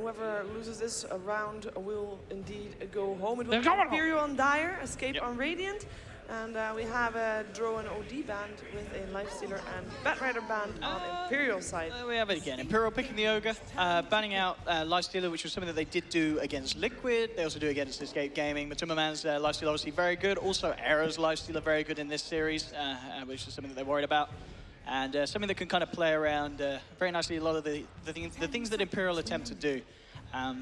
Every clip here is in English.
whoever loses this round will indeed go home. It will be Imperial on Dire, Escape on Radiant. And we have a Draw and OD band with a Lifestealer and Batrider band on Imperial side. We have it again. Imperial picking the Ogre, banning out Lifestealer, which was something that they did do against Liquid. They also do against Escape Gaming. Matuma Man's Lifestealer obviously very good. Also, Era's Lifestealer very good in this series, which is something that they're worried about. And something that can kind of play around very nicely a lot of the things that Imperial attempt to do.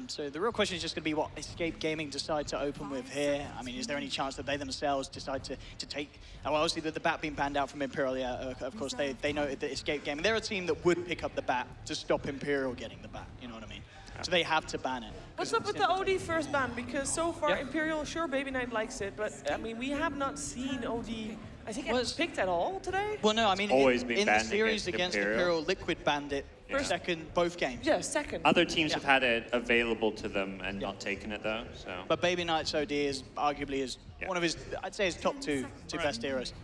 So the real question is just going to be what Escape Gaming decide to open with here. I mean, is there any chance that they themselves decide to take... Well, obviously, the bat being banned out from Imperial, yeah, of course, they know that Escape Gaming, they're a team that would pick up the bat to stop Imperial getting the bat, you know what I mean? So they have to ban it. What's up with the OD first ban? Because so far, Imperial, sure, Baby Knight likes it, but I mean, we have not seen OD... I think it's picked at all today? Well, no, I mean, in the series against Imperial, Liquid banned it second, both games. Yeah, second. Other teams have had it available to them and not taken it, though, so. But Baby Knight's OD is arguably one of his, I'd say his top two best heroes.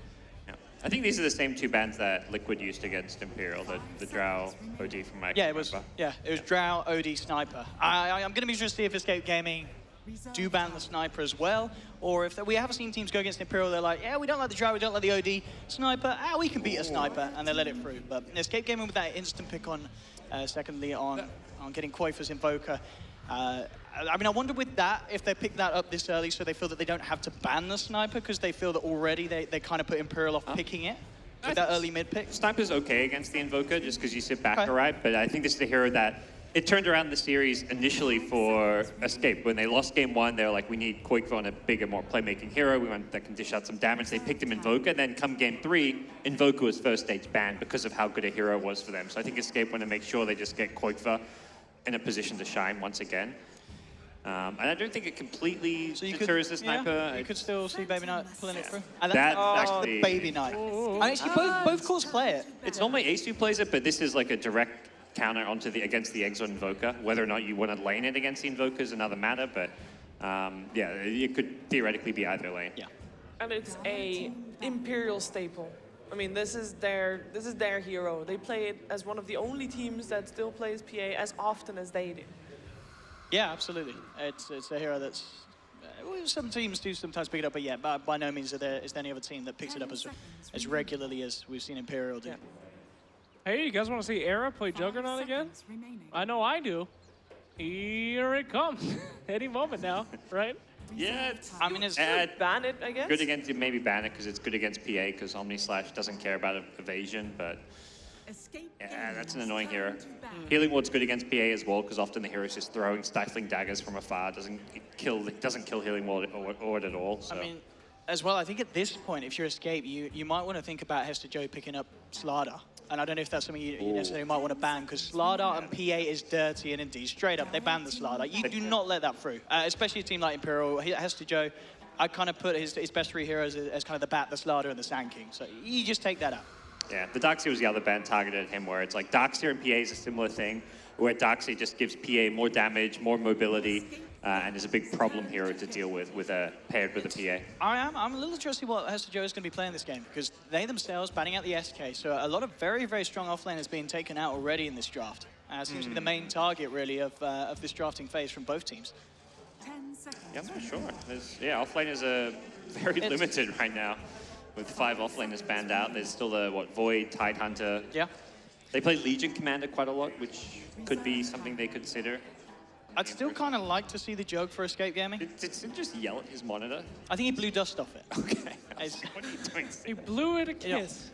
Yeah. I think these are the same two bans that Liquid used against Imperial, the Drow OD from my it was Drow, OD, Sniper. I'm going to be interested to see if Escape Gaming do ban the Sniper as well, or if we have seen teams go against Imperial, they're like, yeah, we don't like the Drow, we don't like the OD. Sniper, we can beat a Sniper, and they let it through. But Escape Gaming with that instant pick on, secondly, on getting Quafer's Invoker. I mean, I wonder with that, if they pick that up this early so they feel that they don't have to ban the Sniper, because they feel that already they kind of put Imperial off picking it with that early mid pick. Sniper's okay against the Invoker, just because you sit back right, but I think this is the hero that it turned around the series initially for Escape. When they lost game one, they were like, we need Quaker on a bigger, more playmaking hero. We want that can dish out some damage. They picked him Invoker. Then come game three, Invoker was first stage banned because of how good a hero was for them. So I think Escape want to make sure they just get Quaker in a position to shine once again. And I don't think it completely deters the Sniper. Yeah, you could still see Baby Knight pulling it through. And that's actually Baby Knight. I actually, both cores play it. It's normally Ace who plays it, but this is like a direct counter onto against the Exo Invoker. Whether or not you want to lane it against the Invoker is another matter, but yeah, it could theoretically be either lane. Yeah. And it's a Imperial staple. I mean, this is their hero. They play it as one of the only teams that still plays PA as often as they do. Yeah, absolutely. It's a hero that's... some teams do sometimes pick it up, but yeah, by no means is there any other team that picks it up as regularly as we've seen Imperial do. Yeah. Hey, you guys want to see Era play Juggernaut again? I know I do. Here it comes. Any moment now, right? Yeah, I mean, it's ban it, I guess. Good against maybe ban it because it's good against PA because Omni-Slash doesn't care about evasion, but yeah, that's an annoying hero. Healing Ward's good against PA as well because often the hero's just throwing stifling daggers from afar, doesn't kill Healing Ward at all. So. I mean, as well, I think at this point, if you're Escape, you might want to think about Hester Joe picking up Slardar. And I don't know if that's something you necessarily might want to ban, because Slardar and PA is dirty, and indeed, straight up, they banned the Slardar. You do not let that through, especially a team like Imperial. Hester Joe, I kind of put his best three heroes as kind of the Bat, the Slardar, and the Sand King. So you just take that out. Yeah, the Darkseer was the other ban targeted at him, where it's like Darkseer and PA is a similar thing, where Darkseer just gives PA more damage, more mobility, and is a big problem hero to deal with paired with a PA. I'm a little interested what Hester Joe is going to be playing this game, because they themselves banning out the SK, so a lot of very, very strong offlane has been taken out already in this draft. Seems to be the main target, really, of this drafting phase from both teams. Yeah, I'm not sure. Offlane is very limited right now, with 5 offlaners banned out. There's still the, Void, Tidehunter. Yeah. They play Legion Commander quite a lot, which could be something they consider. I'd still kind of like to see the joke for Escape Gaming. Did Sid just yell at his monitor? I think he blew dust off it. Okay. What are you doing, Sid? He blew it a kiss.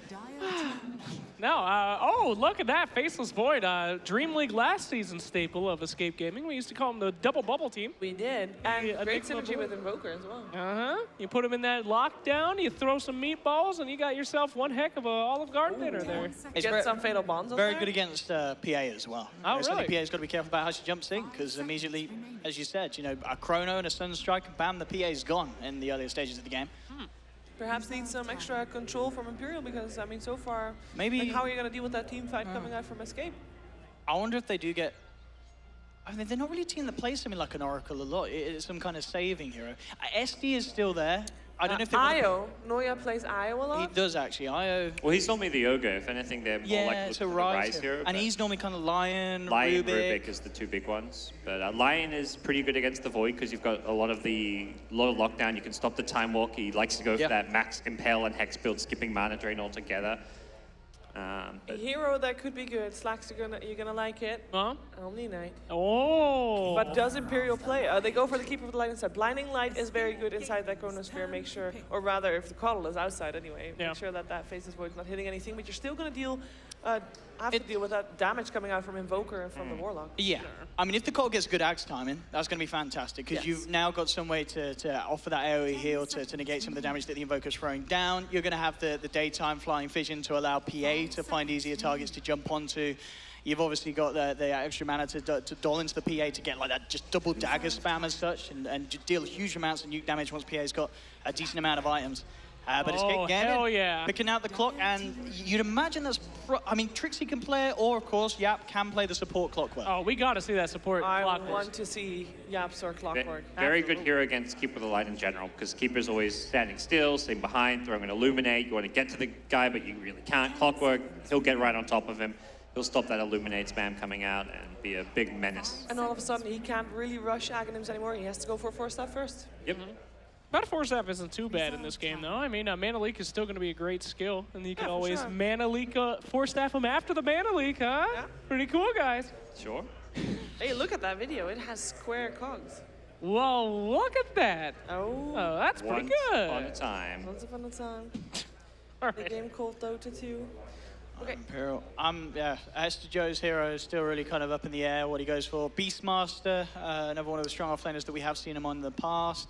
No, oh, look at that, Faceless Void. DreamLeague last season staple of Escape Gaming. We used to call them the double bubble team. We did, and great synergy with Invoker as well. You put him in that lockdown, you throw some meatballs, and you got yourself one heck of a Olive Garden dinner there. Get some Fatal Bonds on very there. good against PA as well. Oh, really? PA's got to be careful about how she jumps in, because immediately, as you said, a Chrono and a Sunstrike, bam, the PA's gone in the earlier stages of the game. Perhaps need some extra control from Imperial, because, I mean, so far, maybe how are you going to deal with that team fight coming out from Escape? I wonder if they do get... I mean, they're not really a team that plays something like an Oracle a lot. It's some kind of saving hero. SD is still there. I don't know if they Io. Noya plays Io a lot. He does actually. Io. Well, he's normally the ogre. If anything, they're more likely to rise hero. And he's normally kind of Lion, Lion, Rubik. Rubik is the two big ones. But Lion is pretty good against the Void because you've got a lot of lockdown. You can stop the Time Walk. He likes to go for that max Impale and Hex build, skipping Mana Drain altogether. A hero that could be good. Slacks, you're gonna like it. Huh? Omni Knight. Oh. But does Imperial play? They go for the Keeper of the Light instead. Blinding Light is very good inside that Chronosphere. Make sure, or rather, if the Coddle is outside anyway, make sure that Faceless Void is not hitting anything. But you're still gonna have to deal with that damage coming out from Invoker and from the Warlock. Yeah. I mean, if the Cold gets good axe timing, that's going to be fantastic because you've now got some way to offer that AoE heal to negate some of the damage that the Invoker's throwing down. You're going to have the daytime flying vision to allow PA to find easier targets to jump onto. You've obviously got the extra mana to doll into the PA to get like that just double dagger spam as such and deal huge amounts of nuke damage once PA's got a decent amount of items. But Escape Gaming, picking out the clock, and you'd imagine that's... I mean, Trixie can play it, or, of course, Yap can play the support Clockwork. Oh, we got to see that support Clockwork. I want to see Yaps or Clockwork. Very good hero against Keeper of the Light in general, because Keeper's always standing still, staying behind, throwing an Illuminate. You want to get to the guy, but you really can't. Clockwork, he'll get right on top of him. He'll stop that Illuminate spam coming out and be a big menace. And all of a sudden, he can't really rush Aghanims anymore. He has to go for a 4-step first. Yep. Mana Force Staff isn't too bad in this game, though. I mean, Mana Leak is still going to be a great skill, and you can always Mana Leak Force Staff him after the Mana Leak, huh? Yeah. Pretty cool, guys. Sure. Hey, look at that video. It has square cogs. Whoa, look at that. Oh, that's pretty good. Once upon a time. Once upon a time. All The game called Dota 2. Okay. Imperial. Hester Joe's hero is still really kind of up in the air, what he goes for. Beastmaster, another one of the strong offlaners that we have seen him on in the past.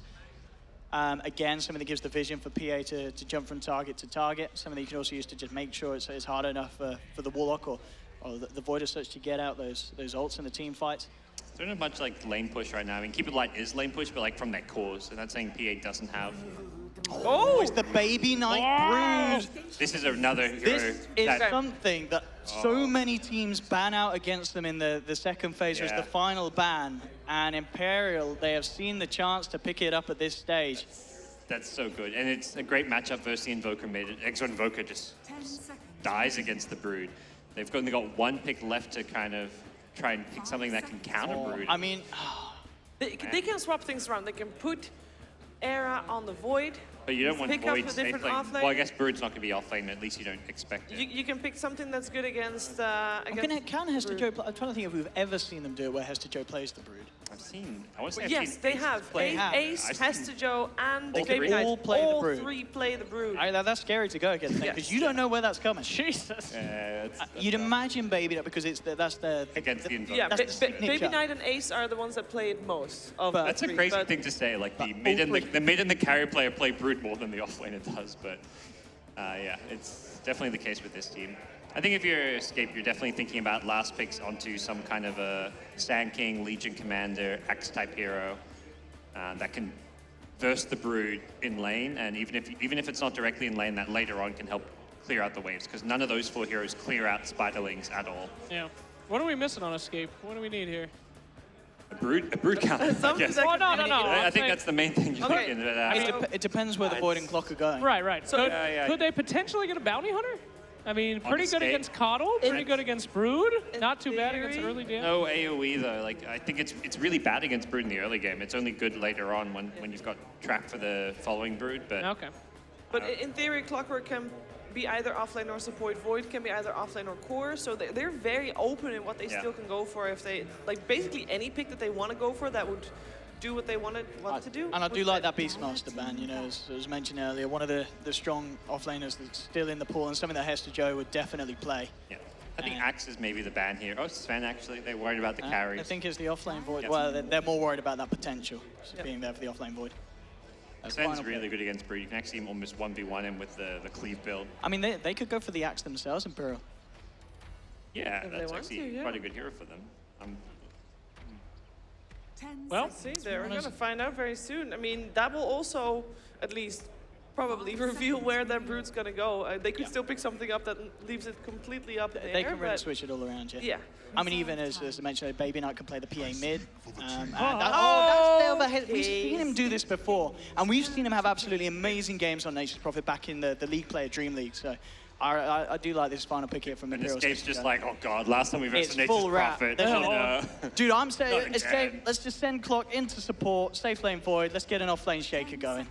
Again, something that gives the vision for PA to jump from target to target. Something that you can also use to just make sure it's hard enough for the Warlock or the Void as such to get out those ults in the team fights. There isn't much like lane push right now. I mean, Keep It Light is lane push, but like from their cores, and that's saying PA doesn't have. Oh, it's the Baby Knight Brood. This is another hero. This is something that so many teams ban out against them in the second phase, was the final ban. And Imperial, they have seen the chance to pick it up at this stage. That's so good. And it's a great matchup versus the Invoker mid. Exo Invoker just dies against the Brood. They've only got one pick left to kind of try and pick something that can counter Brood. I mean... They can swap things around. They can put Era on the Void. But you don't want Void to safe lane. Well, I guess Brood's not going to be offlane, at least you don't expect it. You can pick something that's good against... Can Hester Joe play? I'm trying to think if we've ever seen them do it where Hester Joe plays the Brood. I want to say yes, they have. Ace, Hester Joe, and the Baby Knight. All three play the Brood. That's scary to go against because you don't know where that's coming. Jesus. You'd imagine Baby Knight because that's the against the Invoker. Yeah, Baby Knight and Ace are the ones that play it most. That's a crazy thing to say. Like the mid and the carry player play Brood more than the offlaner does, but yeah, it's definitely the case with this team. I think if you're Escape, you're definitely thinking about last picks onto some kind of a Sand King, Legion Commander, Axe-type hero that can verse the Brood in lane, and even if it's not directly in lane, that later on can help clear out the waves, because none of those four heroes clear out Spiderlings at all. Yeah. What are we missing on Escape? What do we need here? A brood counter. Yes. Oh, no. I think that's the main thing you're looking at. It depends where the Void and Clock are going. Right. So could they potentially get a Bounty Hunter? I mean, pretty good against Coddle, pretty good against Brood, not too bad against early damage. No AoE though. Like I think it's really bad against Brood in the early game. It's only good later on when you've got trap for the following Brood. But okay. But in theory, Clockwork can be either offlane or support. Void can be either offlane or core. So they're very open in what they still can go for. If they like basically any pick that they want to go for that would do what they want to do. And I do like that Beastmaster ban, you know, as was mentioned earlier, one of the strong offlaners that's still in the pool and something that Hester Joe would definitely play. Yeah. I think Axe is maybe the ban here. Oh, Sven actually, they're worried about the carries. I think it's the offlane Void. Well, they're more worried about that potential being there for the offlane Void. Sven's really good against Brood. You can actually almost 1v1 him with the cleave build. I mean, they could go for the Axe themselves, Imperial. Yeah, that's actually quite a good hero for them. Well, see, they're going to find out very soon. I mean, that will also at least probably reveal where that brood's gonna go. They could still pick something up that leaves it completely up in the They air, can really but switch it all around, yeah. yeah. I mean, even as I mentioned, Baby Knight can play the PA mid. And Oh, that's the overhead. We've okay. seen him do this before. And we've seen him have absolutely amazing games on Nature's Prophet back in the league player DreamLeague. So I do like this final pick here from And Imperial. Escape's just like, oh god, last time we It's versus full Nature's wrap. Prophet. There's Dude, I'm saying, Not Escape, again. let's just send Clock into support, safe lane void, let's get an off-lane Shaker going.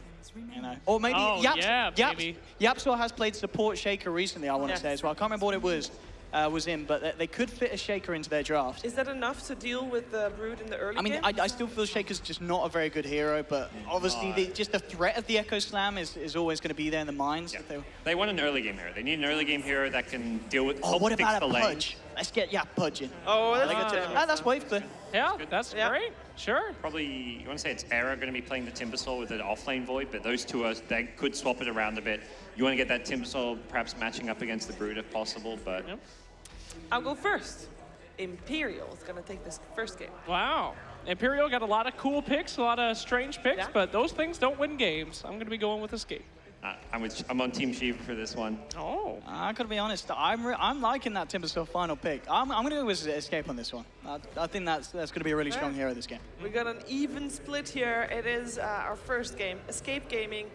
You know, or maybe Oh, yeah, baby. Yapsor has played support Shaker recently, I want to Yes. say as well. I can't remember what it was in, but they could fit a Shaker into their draft. Is that enough to deal with the brood in the early I mean, game? I still feel Shaker's just not a very good hero, but obviously just the threat of the Echo Slam is always going to be there in the minds. Yeah. So- They want an early game hero. They need an early game hero that can deal with. Oh, help what fix about the a lane. Pudge? Let's get Pudge in. Oh, that's That's wave clear. Yeah, that's Yeah. great. Sure. Probably, you want to say it's Era going to be playing the Timbersaw with an offlane Void, but those two they could swap it around a bit. You want to get that Timbersaw perhaps matching up against the Brood if possible, but Yep. I'll go first. Imperial is gonna take this first game. Wow. Imperial got a lot of cool picks, a lot of strange picks, Yeah. but those things don't win games. I'm going to be going with Escape. I'm on Team Shiva for this one. Oh. I gotta be honest, I'm liking that Timbersaw final pick. I'm gonna go with Escape on this one. I think that's gonna be a really strong hero this game. We got an even split here. It is our first game, Escape Gaming.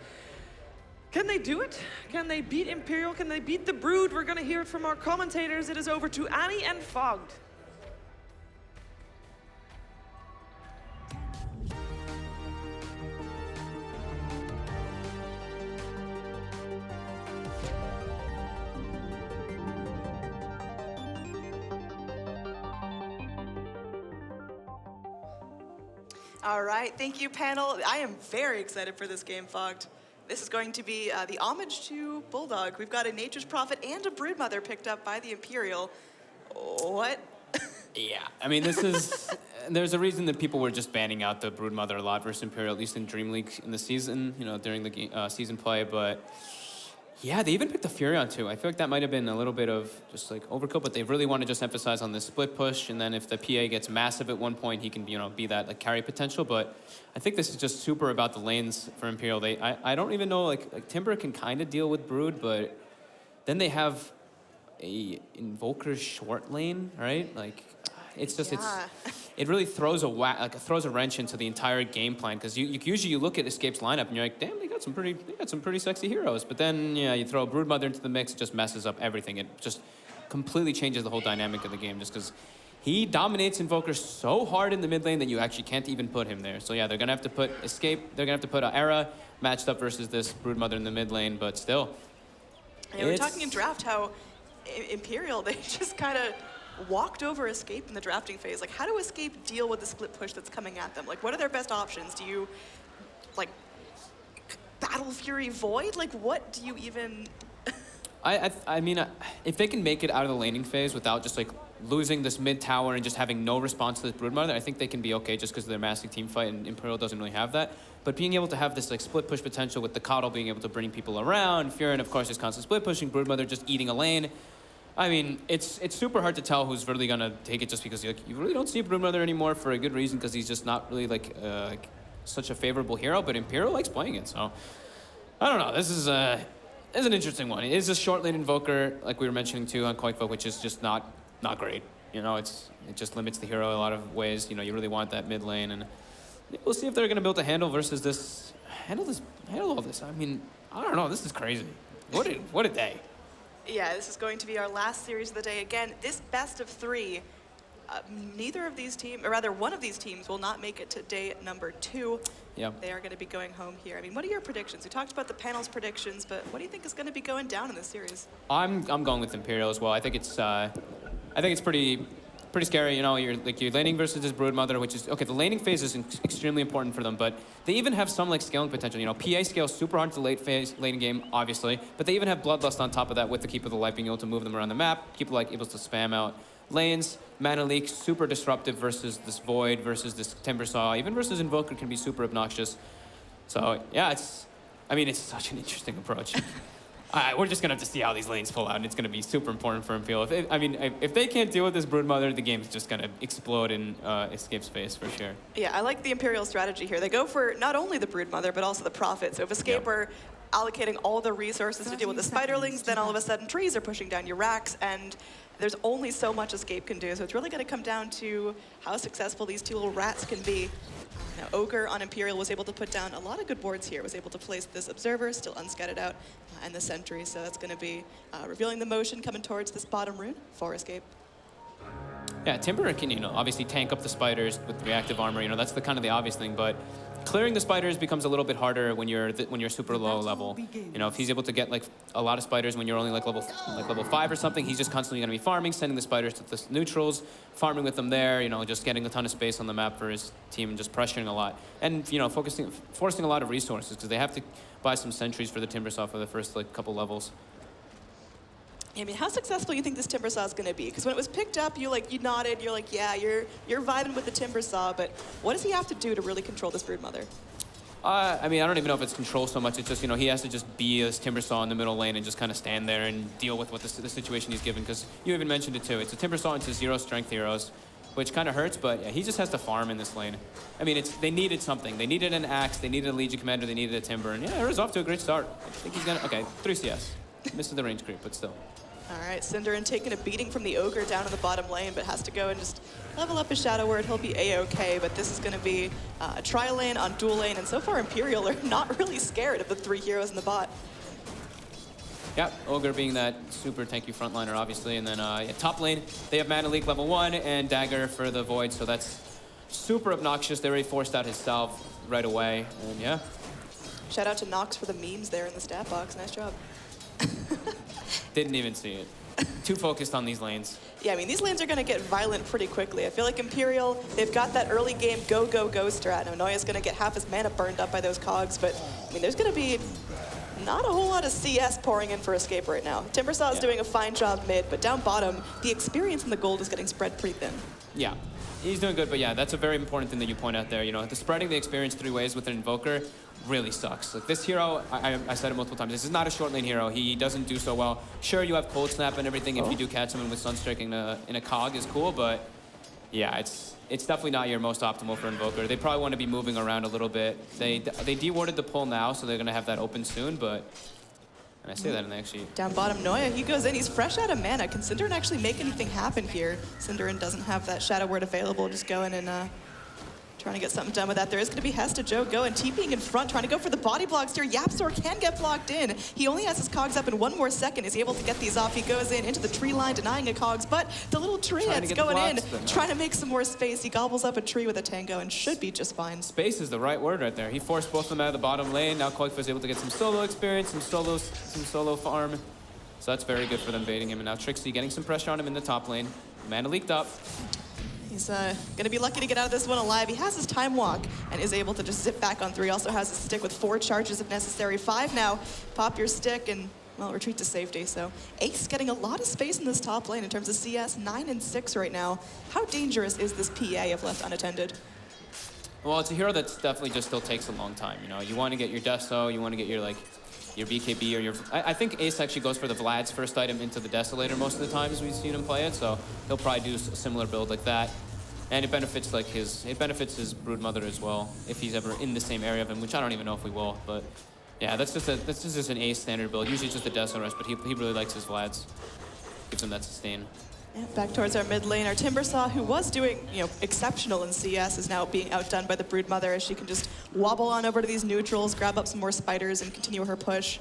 Can they do it? Can they beat Imperial? Can they beat the Brood? We're gonna hear it from our commentators. It is over to Annie and Fogged. All right, thank you, panel. I am very excited for this game, Fogged. This is going to be the homage to Bulldog. We've got a Nature's Prophet and a Broodmother picked up by the Imperial. What? Yeah, I mean, this is... there's a reason that people were just banning out the Broodmother a lot versus Imperial, at least in DreamLeague in the season, you know, during the season play, but... Yeah, they even picked the Furion too. I feel like that might have been a little bit of just like overkill, but they really want to just emphasize on this split push, and then if the PA gets massive at one point, he can, you know, be that like carry potential. But I think this is just super about the lanes for Imperial. I don't even know, like Timber can kind of deal with Brood, but then they have a Invoker short lane, right? Like it's just Yeah. it really throws a wrench into the entire game plan, because you usually look at Escape's lineup and you're like, damn, they got some pretty sexy heroes. But then yeah, you throw a Broodmother into the mix, it just messes up everything. It just completely changes the whole dynamic of the game, just because he dominates Invoker so hard in the mid lane that you actually can't even put him there. So yeah, they're gonna have to put Escape, they're gonna have to put Era matched up versus this Broodmother in the mid lane, but still. And we're talking in draft how Imperial, they just kind of walked over Escape in the drafting phase. Like, how do Escape deal with the split push that's coming at them? Like, what are their best options? Do you, like, Battle Fury Void? Like, what do you even... I mean, if they can make it out of the laning phase without just like losing this mid tower and just having no response to this Broodmother, I think they can be okay just because of their massive team fight, and Imperial doesn't really have that. But being able to have this like split push potential with the Coddle being able to bring people around, Furin of course is constant split pushing, Broodmother just eating a lane. I mean, it's super hard to tell who's really gonna take it, just because you really don't see Broodmother anymore for a good reason, because he's just not really like such a favorable hero. But Imperial likes playing it, so I don't know. This is an interesting one. It is a short lane Invoker, like we were mentioning too on Koikvo, which is just not great. You know, it just limits the hero in a lot of ways. You know, you really want that mid lane, and we'll see if they're gonna be able to handle all this. I mean, I don't know. This is crazy. What a day. Yeah, this is going to be our last series of the day. Again, this best of three, neither of these teams, or rather one of these teams, will not make it to day number 2. Yeah. They are going to be going home here. I mean, what are your predictions? We talked about the panel's predictions, but what do you think is going to be going down in this series? I'm going with Imperial as well. I think it's pretty scary. You know, you're laning versus this Broodmother, which is okay. The laning phase is extremely important for them, but they even have some like scaling potential. You know, PA scales super hard to the late phase laning game, obviously, but they even have Bloodlust on top of that with the Keep of the Light being able to move them around the map. Keep like able to spam out lanes. Mana Leak super disruptive versus this Void versus this Timbersaw, even versus Invoker can be super obnoxious. So yeah, it's such an interesting approach. We're just gonna have to see how these lanes pull out, and it's gonna be super important for Imperial. If they can't deal with this Broodmother, the game's just gonna explode in Escape's face for sure. Yeah, I like the Imperial strategy here. They go for not only the Broodmother, but also the Prophet. So if Escape Yep. were allocating all the resources to deal with the spiderlings, then all of a sudden trees are pushing down your racks, and there's only so much Escape can do. So it's really going to come down to how successful these two little rats can be. Now, Ogre on Imperial was able to put down a lot of good boards here, was able to place this Observer, still unscattered out, and the Sentry. So that's going to be revealing the motion coming towards this bottom rune for Escape. Yeah, Timber can, obviously tank up the spiders with reactive armor. That's the kind of the obvious thing, but clearing the spiders becomes a little bit harder when you're super low level. If he's able to get like a lot of spiders when you're only like level 5 or something, he's just constantly going to be farming, sending the spiders to the neutrals, farming with them there. Just getting a ton of space on the map for his team and just pressuring a lot, and forcing a lot of resources because they have to buy some sentries for the Timbersaw for the first like couple levels. I mean, how successful do you think this Timbersaw is going to be? Because when it was picked up, you nodded, you're like, yeah, you're vibing with the Timbersaw, but what does he have to do to really control this Broodmother? I mean, I don't even know if it's control so much. It's just, he has to just be this Timbersaw in the middle lane and just kind of stand there and deal with what the situation he's given. Because you even mentioned it too. It's a Timbersaw into 0 strength heroes, which kind of hurts, but yeah, he just has to farm in this lane. I mean, they needed something. They needed an Axe, they needed a Legion Commander, they needed a Timber, and yeah, Era's off to a great start. I think he's gonna, okay, 3 CS. Missed the range creep, but still. All right, Cinderin taking a beating from the Ogre down in the bottom lane, but has to go and just level up his Shadow Word. He'll be A-okay, but this is going to be a tri-lane on dual lane, and so far Imperial are not really scared of the 3 heroes in the bot. Yeah, Ogre being that super tanky frontliner, obviously, and then top lane, they have Mana Leak level 1 and Dagger for the Void, so that's super obnoxious. They already forced out his salve right away, and yeah. Shout out to Nox for the memes there in the stat box. Nice job. Didn't even see it. Too focused on these lanes. Yeah, I mean, these lanes are going to get violent pretty quickly. I feel like Imperial, they've got that early game go, go, go strat. Now, Noya's going to get half his mana burned up by those cogs, but, I mean, there's going to be not a whole lot of CS pouring in for Escape right now. Timbersaw is doing a fine job mid, but down bottom, the experience in the gold is getting spread pretty thin. Yeah, he's doing good, but yeah, that's a very important thing that you point out there. The spreading the experience 3 ways with an Invoker really sucks. Like this hero, I said it multiple times, this is not a short lane hero. He doesn't do so well. Sure, you have Cold Snap and everything. If you do catch someone with Sunstrike in a cog is cool, but yeah, it's definitely not your most optimal for Invoker. They probably want to be moving around a little bit. They dewarded the pull now, so they're going to have that open soon, but... And I say that in the actually... Down bottom, Noya, he goes in, he's fresh out of mana. Can Cinderin actually make anything happen here? Cinderin doesn't have that Shadow Word available, just going and trying to get something done with that. There is going to be Hesta Joe going, TPing in front, trying to go for the body blocks here. YapzOr can get blocked in. He only has his cogs up in 1 more second. He's able to get these off. He goes in into the tree line, denying a cogs, but the little tree head's going in, trying to make some more space. He gobbles up a tree with a tango and should be just fine. Space is the right word right there. He forced both of them out of the bottom lane. Now Koikfa is able to get some solo experience, some solo farm. So that's very good for them baiting him. And now Trixie getting some pressure on him in the top lane. Mana leaked up. He's going to be lucky to get out of this one alive. He has his time walk and is able to just zip back on 3. Also has his stick with 4 charges if necessary. 5 now. Pop your stick and, well, retreat to safety. So Ace getting a lot of space in this top lane in terms of CS. 9 and 6 right now. How dangerous is this PA if left unattended? Well, it's a hero that definitely just still takes a long time. You want to get your Deso, you want to get your BKB or your... I think Ace actually goes for the Vlad's first item into the Desolator most of the times we've seen him play it, so he'll probably do a similar build like that. And it benefits his Broodmother as well, if he's ever in the same area of him, which I don't even know if we will, but yeah, that's just an Ace standard build. Usually just a Deso Rush, but he really likes his Vlad's. Gives him that sustain. Yeah, back towards our mid lane. Our Timbersaw, who was doing exceptional in CS, is now being outdone by the Broodmother as she can just wobble on over to these neutrals, grab up some more spiders, and continue her push.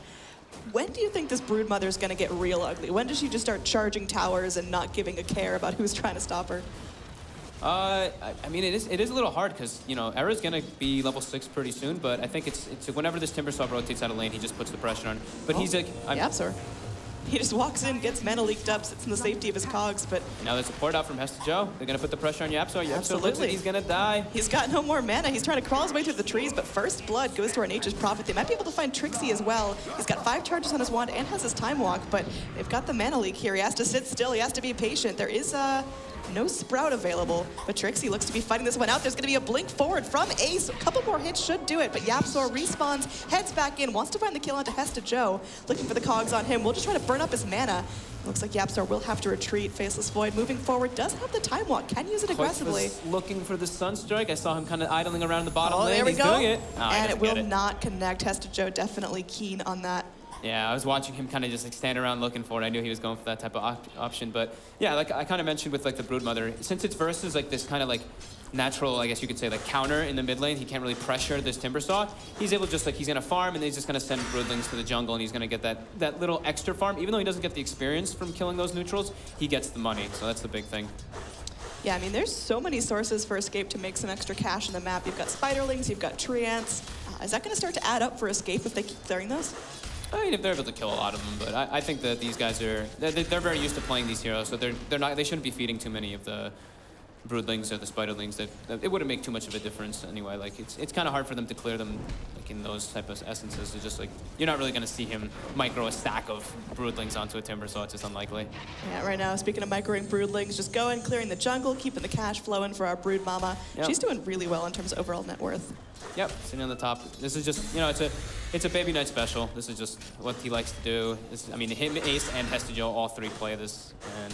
When do you think this Broodmother is going to get real ugly? When does she just start charging towers and not giving a care about who's trying to stop her? I mean, it is a little hard because, Era's going to be level 6 pretty soon, but I think it's whenever this Timbersaw rotates out of lane, he just puts the pressure on. But he's like... YapzOr. He just walks in, gets mana leaked up, sits in the safety of his cogs, but... Now there's a port out from Hesta Joe. They're going to put the pressure on YapzOr. YapzOr looks like he's going to die. He's got no more mana. He's trying to crawl his way through the trees, but first blood goes to our Nature's Prophet. They might be able to find Trixie as well. He's got 5 charges on his wand and has his time walk, but they've got the mana leak here. He has to sit still. He has to be patient. There is No Sprout available, but Trixie looks to be fighting this one out. There's going to be a blink forward from Ace. A couple more hits should do it, but YapzOr respawns, heads back in, wants to find the kill onto Hesta Joe. Looking for the cogs on him. We'll just try to burn up his mana. Looks like YapzOr will have to retreat. Faceless Void moving forward, does have the time walk, can use it aggressively. Looking for the Sunstrike. I saw him kind of idling around the bottom lane. There we He's go. doing it. Oh, and it will not connect. Hesta Joe definitely keen on that. Yeah, I was watching him kind of just like stand around looking for it. I knew he was going for that type of option, but yeah, like I kind of mentioned with like the Broodmother, since it's versus like this kind of like natural, I guess you could say, like counter in the mid lane, he can't really pressure this Timbersaw. He's able just like, he's gonna farm and then he's just gonna send Broodlings to the jungle and he's gonna get that little extra farm. Even though he doesn't get the experience from killing those neutrals, he gets the money, so that's the big thing. Yeah, I mean, there's so many sources for Escape to make some extra cash in the map. You've got Spiderlings, you've got Tree Ants. Is that gonna start to add up for Escape if they keep clearing those? I mean, if they're able to kill a lot of them, but I think that these guys are, they're very used to playing these heroes, so they shouldn't be feeding too many of the Broodlings or the Spiderlings. It wouldn't make too much of a difference anyway. Like, it's kind of hard for them to clear them, like in those type of essences. It's just like, you're not really gonna see him micro a stack of Broodlings onto a Timbersaw. It's just unlikely. Yeah, right now, speaking of microing Broodlings, just going, clearing the jungle, keeping the cash flowing for our Brood Mama. Yep. She's doing really well in terms of overall net worth. Yep, sitting on the top. This is just, you know, it's a baby night special. This is just what he likes to do. I mean, him, Ace, and Hesta Joe, all three play this, and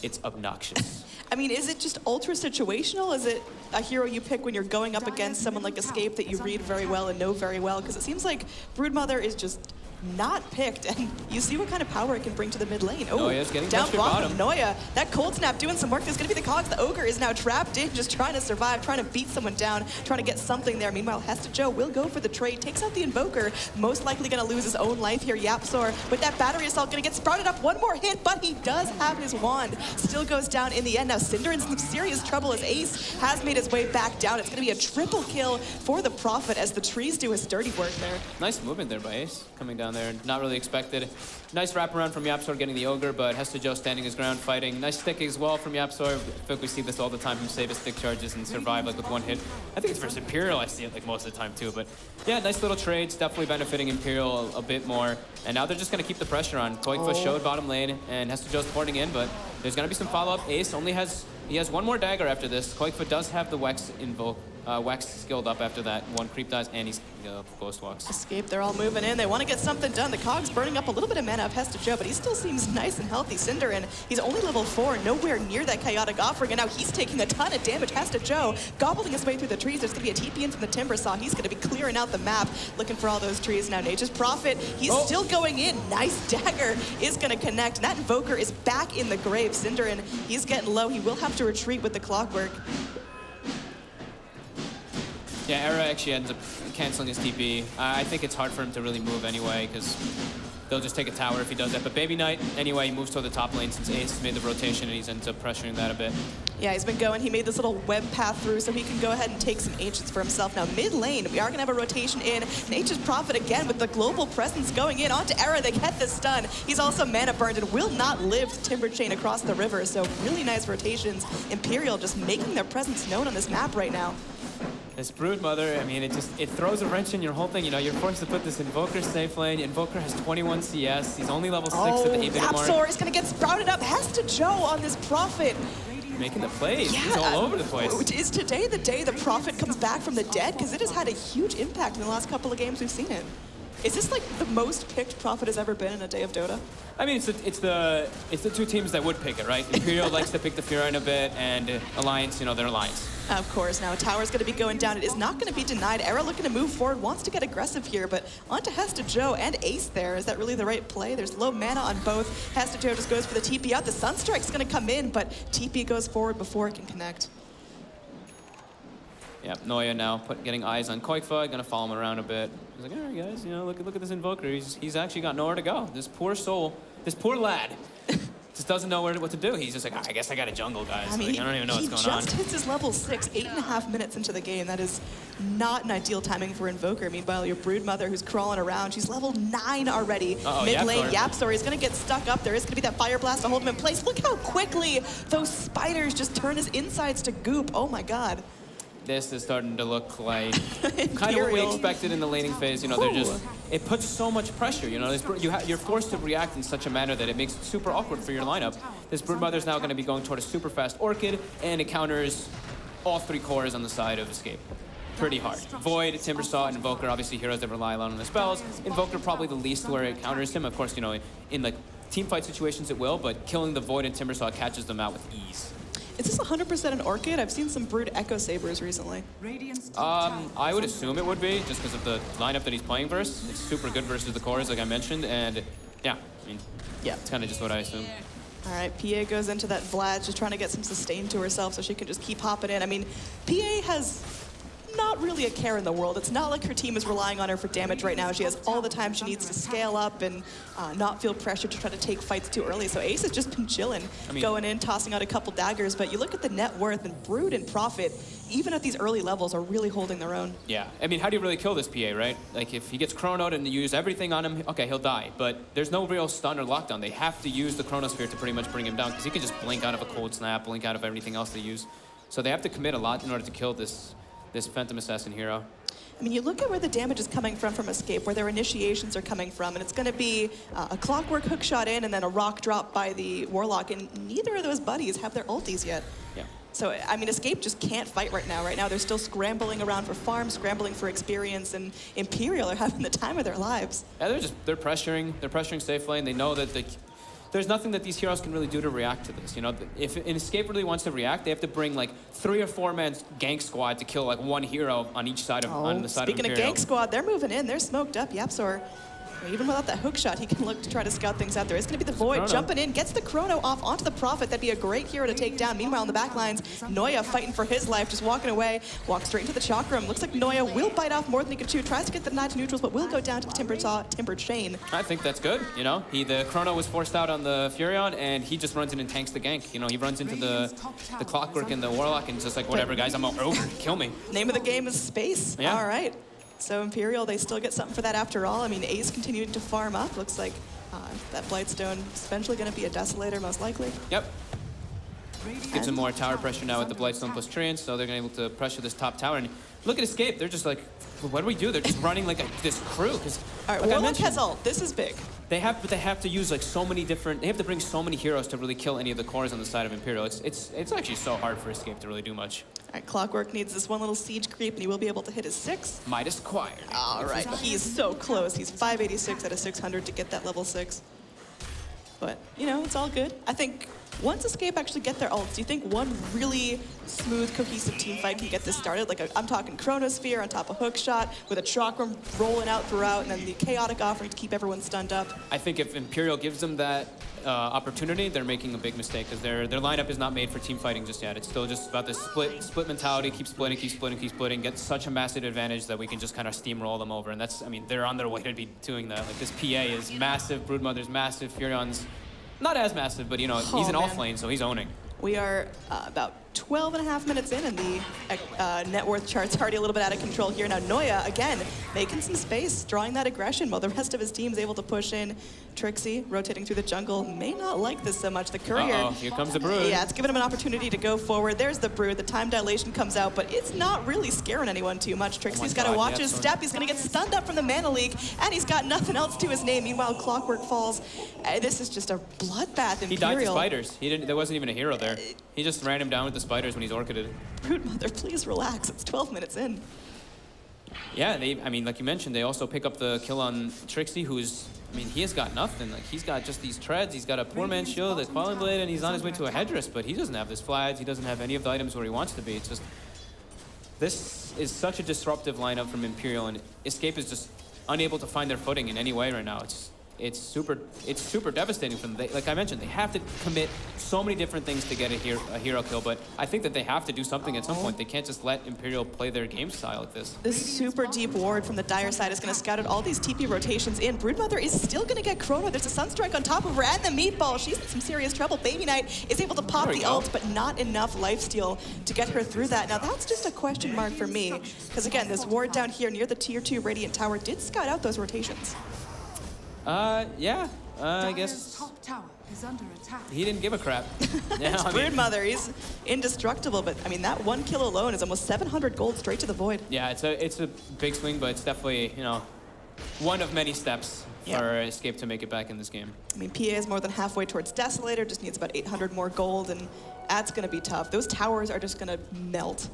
it's obnoxious. I mean, is it just ultra situational? Is it a hero you pick when you're going up against someone like Escape that you read very well and know very well? Because it seems like Broodmother is just not picked, and you see what kind of power it can bring to the mid lane. Oh, Noya's getting down pressured bottom. bottom. Noya, that cold snap doing some work. There's going to be the cogs. The Ogre is now trapped in, just trying to survive, trying to beat someone down, trying to get something there. Meanwhile, Hesta Joe will go for the trade, takes out the Invoker, most likely going to lose his own life here. YapzOr with that battery assault going to get sprouted up. One more hit, but he does have his wand. Still goes down in the end. Now Cinder in some serious trouble as Ace has made his way back down. It's going to be a triple kill for the Prophet as the trees do his dirty work there. Nice movement there by Ace, coming down there. Not really expected. Nice wraparound from YapzOr getting the Ogre, but Hesta Joe standing his ground, fighting. Nice stick as well from YapzOr. I feel like we see this all the time from save his stick charges and survive like with one hit. I think it's versus Imperial, I see it like most of the time too, but yeah, nice little trades, definitely benefiting Imperial a bit more. And now they're just gonna keep the pressure on. Koikva showed bottom lane, and Hesta Joe's porting in, but there's gonna be some follow-up. Ace only has one more dagger after this. Koikva does have the Wex invoke. Wex skilled up after that. One creep dies, and he's ghost walks. Escape, they're all moving in. They want to get something done. The Cog's burning up a little bit of mana of Hesta Joe, but he still seems nice and healthy. Cinder in, he's only level 4, nowhere near that chaotic offering, and now he's taking a ton of damage. Hesta Joe gobbling his way through the trees. There's going to be a TP in from the Timbersaw. He's going to be clearing out the map, looking for all those trees. Now Nature's Prophet, he's still going in. Nice dagger is going to connect, and that Invoker is back in the grave. Cinder in, he's getting low. He will have to retreat with the Clockwork. Yeah, Era actually ends up canceling his TP. I think it's hard for him to really move anyway, because they'll just take a tower if he does that. But Baby Knight, anyway, he moves to the top lane since Ace made the rotation, and he ends up pressuring that a bit. Yeah, he's been going. He made this little web path through so he can go ahead and take some Ancients for himself. Now, mid lane, we are going to have a rotation in. Nature's Prophet again with the global presence going in onto Era. They get the stun. He's also mana burned and will not live the Timber Chain across the river. So really nice rotations. Imperial just making their presence known on this map right now. This Broodmother, I mean, it throws a wrench in your whole thing. You know, you're forced to put this Invoker safe lane. Invoker has 21 CS. He's only level 6 at the 8-minute mark. YapzOr is going to get sprouted up. Hesta Joe on this Prophet. Making the plays. Yeah. He's all over the place. Is today the day the Prophet comes back from the dead? Because it has had a huge impact in the last couple of games we've seen it. Is this like the most picked Prophet has ever been in a day of Dota? I mean, it's the two teams that would pick it, right? Imperial likes to pick the Furin a bit, and Alliance, you know, they're Alliance. Of course, now a tower's going to be going down. It is not going to be denied. Era looking to move forward, wants to get aggressive here, but onto Hesta Joe and Ace there. Is that really the right play? There's low mana on both. Hesta Joe just goes for the TP out. The Sunstrike's going to come in, but TP goes forward before it can connect. Yeah, Noya now getting eyes on Koikva, gonna follow him around a bit. He's like, all right, guys, you know, look at this Invoker. He's actually got nowhere to go. This poor soul, this poor lad, just doesn't know what to do. He's just like, I guess I got to jungle, guys. I mean, like, I don't even know what's going on. He just hits his level 6, 8.5 minutes into the game. That is not an ideal timing for Invoker. Meanwhile, your Broodmother who's crawling around, she's level 9 already. Mid lane, YapzOr is going to get stuck up. There is going to be that Fire Blast to hold him in place. Look how quickly those spiders just turn his insides to goop. Oh my god. this is starting to look like kind of what we expected in the laning phase. You know, they're just, it puts so much pressure. You know, you're forced to react in such a manner that it makes it super awkward for your lineup. This Broodmother's now going to be going toward a super fast Orchid, and it counters all 3 cores on the side of Escape. Pretty hard. Void, Timbersaw, and Invoker, obviously heroes that rely a lot on the spells. Invoker probably the least where it counters him. Of course, you know, in like team fight situations it will, but killing the Void and Timbersaw catches them out with ease. Is this 100% an Orchid? I've seen some Brood Echo Sabers recently. I would assume it would be, just because of the lineup that he's playing versus. It's super good versus the cores, like I mentioned, and yeah, I mean, yeah, it's kind of just what I assume. All right, PA goes into that Vlad, just trying to get some sustain to herself so she can just keep hopping in. I mean, PA has not really a care in the world. It's not like her team is relying on her for damage right now. She has all the time she needs to scale up and not feel pressure to try to take fights too early. So Ace has just been chilling, going in, tossing out a couple daggers. But you look at the net worth, and Brood and Prophet, even at these early levels, are really holding their own. Yeah, I mean, how do you really kill this PA, right? Like, if he gets chronoed and you use everything on him, okay, he'll die. But there's no real stun or lockdown. They have to use the Chronosphere to pretty much bring him down, because he can just blink out of a cold snap, blink out of everything else they use. So they have to commit a lot in order to kill this Phantom Assassin hero. I mean, you look at where the damage is coming from Escape, where their initiations are coming from, and it's going to be a Clockwork hookshot in and then a rock drop by the Warlock, and neither of those buddies have their ultis yet. Yeah. So, I mean, Escape just can't fight right now. Right now, they're still scrambling around for farms, scrambling for experience, and Imperial are having the time of their lives. Yeah, they're pressuring safe lane. They know that there's nothing that these heroes can really do to react to this. You know, if an Escape really wants to react, they have to bring like 3 or 4 man gank squad to kill like 1 hero on each side of on the side of Imperial. Speaking of gank squad, they're moving in. They're smoked up. Yapzor, even without that hook shot, he can look to try to scout things out there. It's going to be the Void jumping in, gets the Chrono off onto the Prophet. That'd be a great hero to take down. Meanwhile, in the back lines, Noya fighting for his life, just walking away, walks straight into the Chakram. Looks like Noya will bite off more than he can chew. Tries to get the deny to neutrals, but will go down to the Timbered Chain. I think that's good. You know, the Chrono was forced out on the Furion, and he just runs in and tanks the gank. You know, he runs into the Clockwork and the Warlock, and just like, whatever, guys, I'm over. Kill me. Name of the game is space. Yeah. All right. So Imperial, they still get something for that after all. I mean, Ace continuing to farm up. Looks like that Blightstone is eventually going to be a Desolator, most likely. Yep. Gives them more tower pressure now with the Blightstone plus Treant, so they're going to be able to pressure this top tower. And look at Escape. They're just like, what do we do? They're just running like this crew. All right, Warlock has ult. This is big. They have to use like so many different. They have to bring so many heroes to really kill any of the cores on the side of Imperial. It's actually so hard for Escape to really do much. All right, Clockwork needs this one little siege creep, and he will be able to hit his 6. Midas acquired. All right, he's so close. He's 586 out of 600 to get that level 6. But, you know, it's all good. I think once Escape actually get their ults, do you think one really smooth, cohesive team fight can get this started? Like, I'm talking Chronosphere on top of Hookshot, with a Chakram rolling out throughout, and then the Chaotic offering to keep everyone stunned up. I think if Imperial gives them that opportunity, they're making a big mistake, because their lineup is not made for team fighting just yet. It's still just about this split mentality, keep splitting, get such a massive advantage that we can just kind of steamroll them over. And that's, I mean, they're on their way to be doing that. Like, this PA is massive, Broodmother's massive, Furion's not as massive, but, you know, he's an off lane, so he's owning. We are about 12 and a half minutes in, and the net worth chart's already a little bit out of control here. Now, Noya, again, making some space, drawing that aggression, while the rest of his team's able to push in. Trixie, rotating through the jungle, may not like this so much. The Courier. Here comes the Brood. Yeah, it's giving him an opportunity to go forward. There's the Brood. The time dilation comes out, but it's not really scaring anyone too much. Trixie's got to watch his step. He's going to get stunned up from the Mana League, and he's got nothing else to his name. Meanwhile, Clockwork falls. This is just a bloodbath. Imperial. He died to spiders. There wasn't even a hero there. He just ran him down with the spiders when he's orchided. Broodmother, please relax. It's 12 minutes in. Yeah, I mean, like you mentioned, they also pick up the kill on Trixie, who's, I mean, he has got nothing. Like, he's got just these treads. He's got a poor man's shield, a Quelling Blade, and he's on his way to a headdress, but he doesn't have this flags. He doesn't have any of the items where he wants to be. It's just, this is such a disruptive lineup from Imperial, and Escape is just unable to find their footing in any way right now. It's super devastating for them. Like I mentioned, they have to commit so many different things to get a hero kill, but I think that they have to do something at some point. They can't just let Imperial play their game style like this. This super deep ward from the Dire side is going to scout out all these TP rotations in. Broodmother is still going to get Chrono. There's a Sunstrike on top of her, and the Meatball. She's in some serious trouble. Baby Knight is able to pop the ult, but not enough lifesteal to get her through that. Now, that's just a question mark for me, because again, this ward down here near the tier 2 Radiant Tower did scout out those rotations. Yeah, I guess He didn't give a crap. Yeah, It's Brood Mother, he's indestructible, but I mean, that 1 kill alone is almost 700 gold straight to the void. Yeah, it's a big swing, but it's definitely, you know, one of many steps for Escape to make it back in this game. I mean, PA is more than halfway towards Desolator, just needs about 800 more gold, and that's going to be tough. Those towers are just going to melt.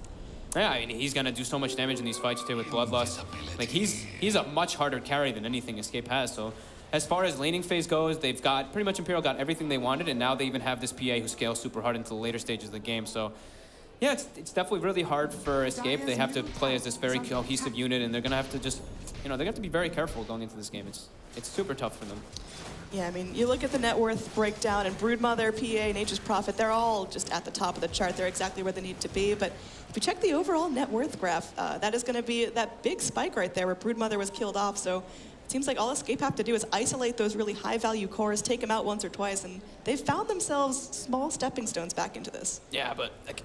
Yeah, I mean, he's gonna do so much damage in these fights too with Bloodlust. Like he's a much harder carry than anything Escape has. So as far as laning phase goes, they've got pretty much Imperial got everything they wanted, and now they even have this PA who scales super hard into the later stages of the game. So yeah, it's definitely really hard for Escape. They have to play as this very cohesive unit, and they're gonna have to just, you know, they're gonna have to be very careful going into this game. It's super tough for them. Yeah, I mean, you look at the net worth breakdown, and Broodmother, PA, Nature's Prophet, they're all just at the top of the chart. They're exactly where they need to be. But if you check the overall net worth graph, that is going to be that big spike right there where Broodmother was killed off. So it seems like all Escape have to do is isolate those really high-value cores, take them out once or twice, and they've found themselves small stepping stones back into this. Yeah, but like,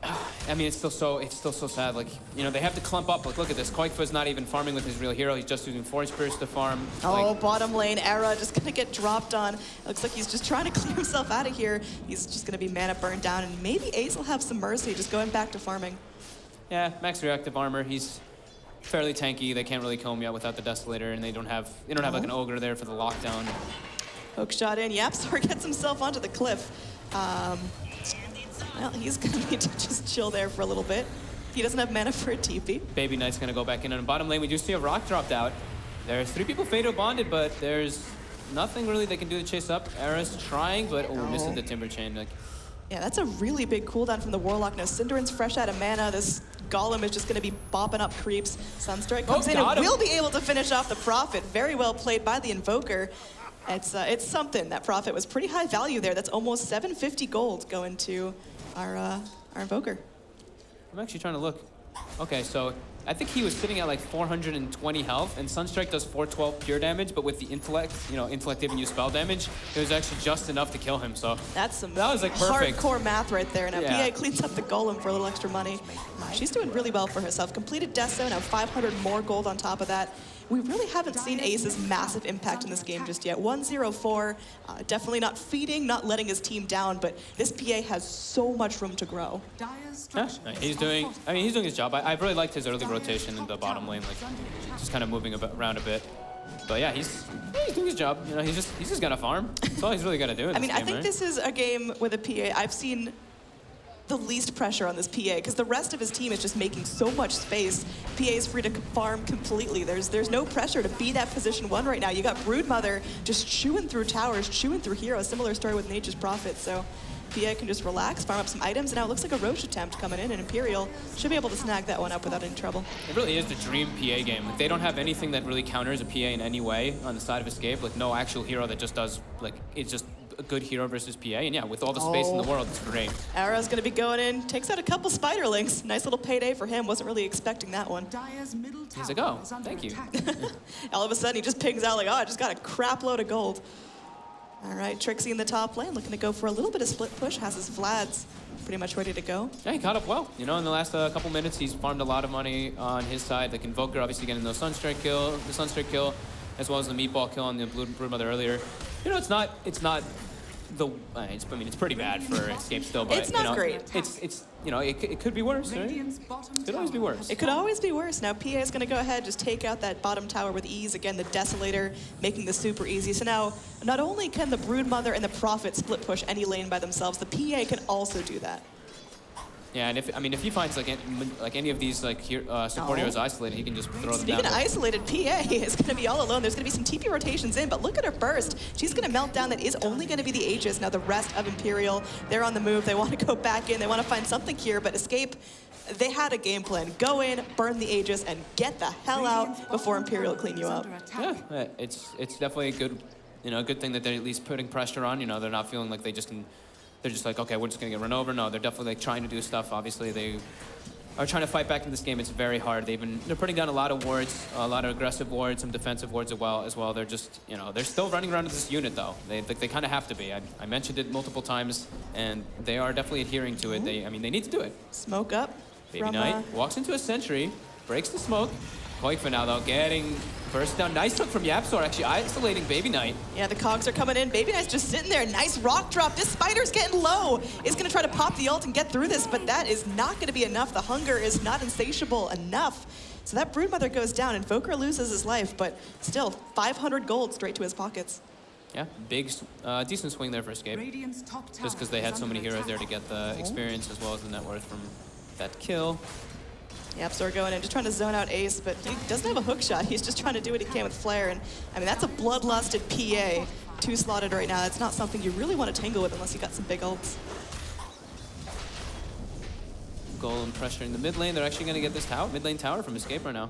I mean, it's still so sad. Like, you know, they have to clump up. Like, look at this. Koikfa's not even farming with his real hero. He's just using Forge Spears to farm. Oh, like, bottom lane, Era just gonna get dropped on. Looks like he's just trying to clear himself out of here. He's just gonna be mana burned down, and maybe Ace will have some mercy, just going back to farming. yeah, max reactive armor. He's fairly tanky. They can't really kill him yet without the Desolator, and they don't have like an ogre there for the lockdown. Hook shot in. Yapstar gets himself onto the cliff. Well, he's gonna need to just chill there for a little bit. He doesn't have mana for a TP. Baby Knight's gonna go back in. On bottom lane, we do see a rock dropped out. There's 3 people Fatal bonded, but there's nothing really they can do to chase up. Era's trying, but misses the Timber Chain. Like, yeah, that's a really big cooldown from the Warlock. Now, Cinderin's fresh out of mana. This Golem is just going to be bopping up creeps. Sunstrike comes in and will be able to finish off the Prophet. Very well played by the Invoker. It's something. That Prophet was pretty high value there. That's almost 750 gold going to our Invoker. I'm actually trying to look. Okay, so I think he was sitting at like 420 health, and Sunstrike does 412 pure damage, but with the intellect, you know, intellect didn't use spell damage, it was actually just enough to kill him. So that's some that was like perfect. Hardcore math right there. Now Yeah. PA cleans up the Golem for a little extra money. She's doing really well for herself. Completed Death Zone, now 500 more gold on top of that. We really haven't seen Ace's massive impact in this game just yet. 1-0-4, definitely not feeding, not letting his team down, but this PA has so much room to grow. Yeah, he's doing his job. I really liked his early rotation in the bottom lane, like just kind of moving around a bit. But yeah, he's doing his job. You know, he's just gonna farm. That's all he's really gonna do in this game, I think this is a game with a PA I've seen the least pressure on this PA, because the rest of his team is just making so much space. PA is free to farm completely. There's no pressure to be that position 1 right now. You got Broodmother just chewing through towers, chewing through heroes. Similar story with Nature's Prophet. So PA can just relax, farm up some items, and now it looks like a Roche attempt coming in, and Imperial should be able to snag that one up without any trouble. It really is the dream PA game. Like, they don't have anything that really counters a PA in any way on the side of Escape. Like, no actual hero that just does, like, it's just a good hero versus PA. And yeah, with all the space in the world, it's great. Ara's gonna be going in, takes out a couple Spiderlings. Nice little payday for him, wasn't really expecting that one. He's like, oh, thank you. All of a sudden, he just pings out like, oh, I just got a crap load of gold. All right, Trixie in the top lane, looking to go for a little bit of split push, has his Vlads pretty much ready to go. Yeah, he caught up well. You know, in the last couple minutes, he's farmed a lot of money on his side. Like Invoker obviously getting the Sunstrike kill, as well as the Meatball kill on the Broodmother earlier. You know, it's not the. It's pretty bad for Escape still, but it's not, you know, great. It's you know, it could be worse, right? Could always be worse. It could always be worse. Now PA is going to go ahead, just take out that bottom tower with ease. Again, the Desolator making this super easy. So now, not only can the Broodmother and the Prophet split push any lane by themselves, the PA can also do that. Yeah, and if he finds like any of these like support heroes isolated, he can just throw them down. Speaking of isolated, PA is going to be all alone. There's going to be some TP rotations in, but look at her burst. She's going to melt down. That is only going to be the Aegis. Now the rest of Imperial, they're on the move. They want to go back in. They want to find something here, but Escape, they had a game plan. Go in, burn the Aegis, and get the hell out before Imperial clean you up. Yeah, it's definitely a good thing that they're at least putting pressure on. You know, they're not feeling like they just can. They're just like, okay, we're just gonna get run over. No, they're definitely like trying to do stuff. Obviously, they are trying to fight back in this game. It's very hard. They're putting down a lot of wards, a lot of aggressive wards, some defensive wards as well. They're just, you know, they're still running around with this unit though. They kind of have to be. I mentioned it multiple times, and they are definitely adhering to it. They need to do it. Smoke up. Baby Knight walks into a sentry, breaks the smoke, Quake for now, though, getting burst down. Nice hook from YapzOr, actually isolating Baby Knight. Yeah, the cogs are coming in. Baby Knight's just sitting there. Nice rock drop. This spider's getting low. Is going to try to pop the ult and get through this, but that is not going to be enough. The hunger is not insatiable enough. So that Broodmother goes down, and Voker loses his life, but still, 500 gold straight to his pockets. Yeah, big, decent swing there for Escape. Just because they had so many heroes there to get the experience as well as the net worth from that kill. YapzOr going in, just trying to zone out Ace, but he doesn't have a hook shot. He's just trying to do what he can with Flare, and I mean, that's a bloodlusted PA. 2 slotted right now. That's not something you really want to tangle with unless you got some big ults. Golem pressuring the mid lane. They're actually going to get this tower, mid lane tower from Escape right now.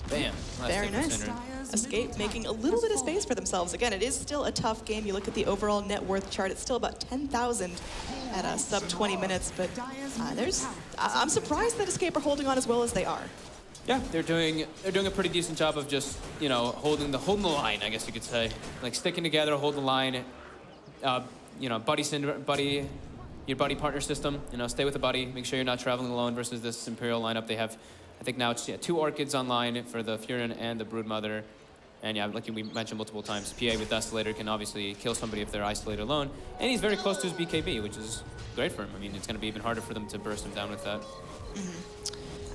Bam. Very nice. Escape making a little bit of space for themselves. Again, it is still a tough game. You look at the overall net worth chart, it's still about 10,000 at sub 20 minutes, but I'm surprised that Escape are holding on as well as they are. Yeah, they're doing a pretty decent job of just, you know, holding the line, I guess you could say. Like sticking together, hold the line, you know, your buddy partner system, you know, stay with a buddy, make sure you're not traveling alone versus this Imperial lineup. They have, I think now it's 2 Orchids online for the Furion and the Broodmother. And yeah, like we mentioned multiple times, PA with Desolator can obviously kill somebody if they're isolated alone. And he's very close to his BKB, which is great for him. I mean, it's going to be even harder for them to burst him down with that.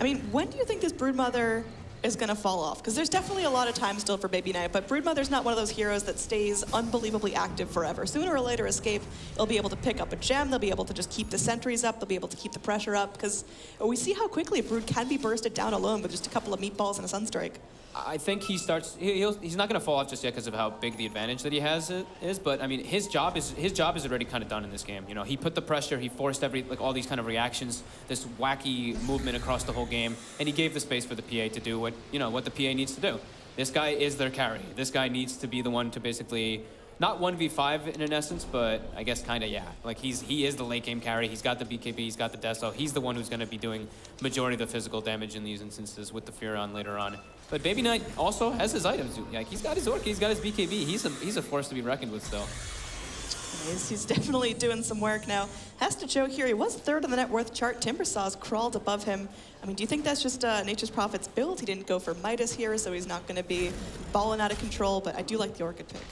I mean, when do you think this Broodmother is going to fall off? Because there's definitely a lot of time still for Baby Knight, but Broodmother's not one of those heroes that stays unbelievably active forever. Sooner or later, Escape, they'll be able to pick up a gem, they'll be able to just keep the sentries up, they'll be able to keep the pressure up, because we see how quickly a Brood can be bursted down alone with just a couple of meatballs and a Sunstrike. I think he's not going to fall off just yet because of how big the advantage that he has is. But I mean, his job is already kind of done in this game. You know, he put the pressure, he forced all these kind of reactions, this wacky movement across the whole game, and he gave the space for the PA to do what the PA needs to do. This guy is their carry. This guy needs to be the one to basically not 1v5 in an essence, but I guess kind of, yeah. Like he is the late game carry. He's got the BKB, he's got the Deso. He's the one who's going to be doing majority of the physical damage in these instances with the Furion later on. But Baby Knight also has his items. Like he's got his Orc, he's got his BKB. He's a force to be reckoned with still. He's definitely doing some work now. Has to joke here, he was 3rd on the net worth chart. Timbersaw's crawled above him. I mean, do you think that's just Nature's Prophet's build? He didn't go for Midas here, so he's not going to be balling out of control, but I do like the Orchid pick.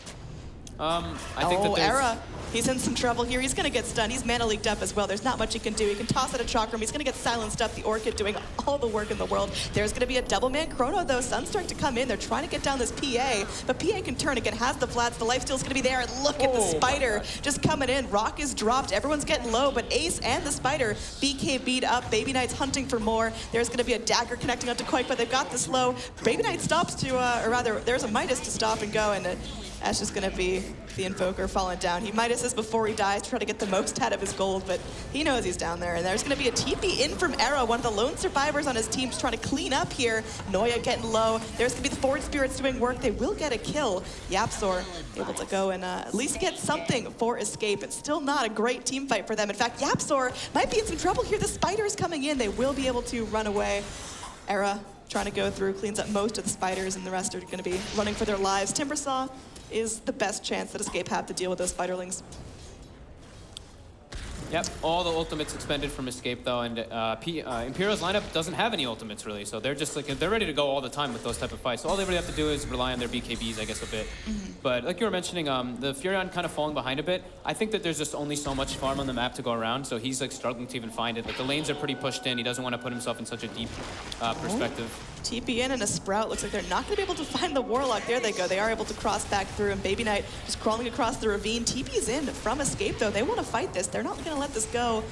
I think that Era, he's in some trouble here. He's going to get stunned. He's mana leaked up as well. There's not much he can do. He can toss out a Chakram. He's going to get silenced up. The Orchid doing all the work in the world. There's going to be a double man chrono, though. Sunstrike to come in. They're trying to get down this PA, but PA can turn again, has the flats. The lifesteal's going to be there, and look at the Spider just coming in. Rock is dropped. Everyone's getting low, but Ace and the Spider BK beat up. Baby Knight's hunting for more. There's going to be a dagger connecting up to Quake, but they've got this low. Baby Knight stops to, or rather, there's a Midas to stop and go, and that's just going to be the Invoker falling down. He Midas before he dies to try to get the most out of his gold, but he knows he's down there. And there's going to be a TP in from Era, one of the lone survivors on his team, just trying to clean up here. Noya getting low. There's going to be the Forward Spirits doing work. They will get a kill. YapzOr able to go and at least get something for Escape. It's still not a great team fight for them. In fact, YapzOr might be in some trouble here. The Spider's coming in. They will be able to run away. Era trying to go through, cleans up most of the Spiders, and the rest are going to be running for their lives. Timbersaw is the best chance that Escape have to deal with those Spiderlings. Yep, all the ultimates expended from Escape though, and Imperial's lineup doesn't have any ultimates really, so they're just like, they're ready to go all the time with those type of fights. So all they really have to do is rely on their BKBs, I guess, a bit. But like you were mentioning, the Furion kind of falling behind a bit. I think that there's just only so much farm on the map to go around, so he's like struggling to even find it. Like the lanes are pretty pushed in. He doesn't want to put himself in such a deep perspective. TP in and a Sprout. Looks like they're not going to be able to find the Warlock. There they go. They are able to cross back through, and Baby Knight just crawling across the ravine. TP's in from Escape, though. They want to fight this. They're not going to let this go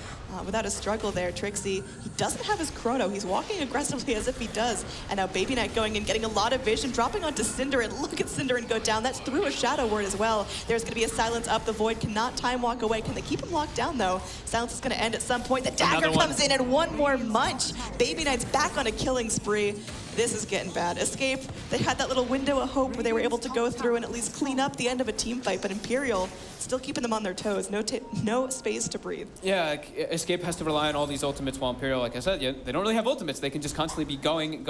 without a struggle there. Trixie, he doesn't have his chrono. He's walking aggressively as if he does. And now Baby Knight going in, getting a lot of vision, dropping onto Cinder, and look at Cinder and go down. That's through a Shadow Word as well. There's going to be a silence up. The Void cannot time walk away. Can they keep him locked down, though? Silence is going to end at some point. The dagger comes in, and one more munch. Baby Knight's back on a killing spree. This is getting bad. Escape, they had that little window of hope where they were able to go through and at least clean up the end of a team fight, but Imperial still keeping them on their toes. No space to breathe. Yeah, Escape has to rely on all these ultimates, while Imperial, like I said, they don't really have ultimates. They can just constantly be going,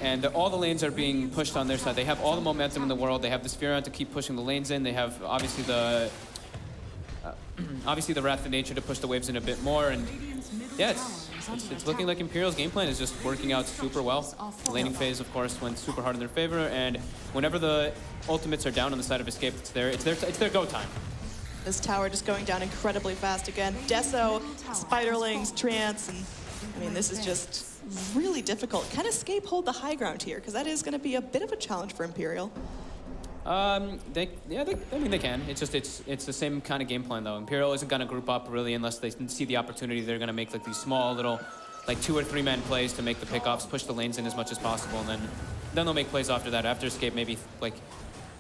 and all the lanes are being pushed on their side. They have all the momentum in the world. They have this Furion to keep pushing the lanes in. They have obviously the Wrath of Nature to push the waves in a bit more, and yeah, it's looking like Imperial's game plan is just working out super well. The laning phase, of course, went super hard in their favor, and whenever the ultimates are down on the side of Escape, it's their go time. This tower just going down incredibly fast again. Deso, Spiderlings, Trance, and I mean, this is just really difficult. Can Escape hold the high ground here? Because that is going to be a bit of a challenge for Imperial. I mean, they can. It's the same kind of game plan though. Imperial isn't gonna group up really unless they see the opportunity. They're gonna make like these small little, like 2 or 3 man plays to make the pickoffs, push the lanes in as much as possible, and then they'll make plays after that. After Escape maybe like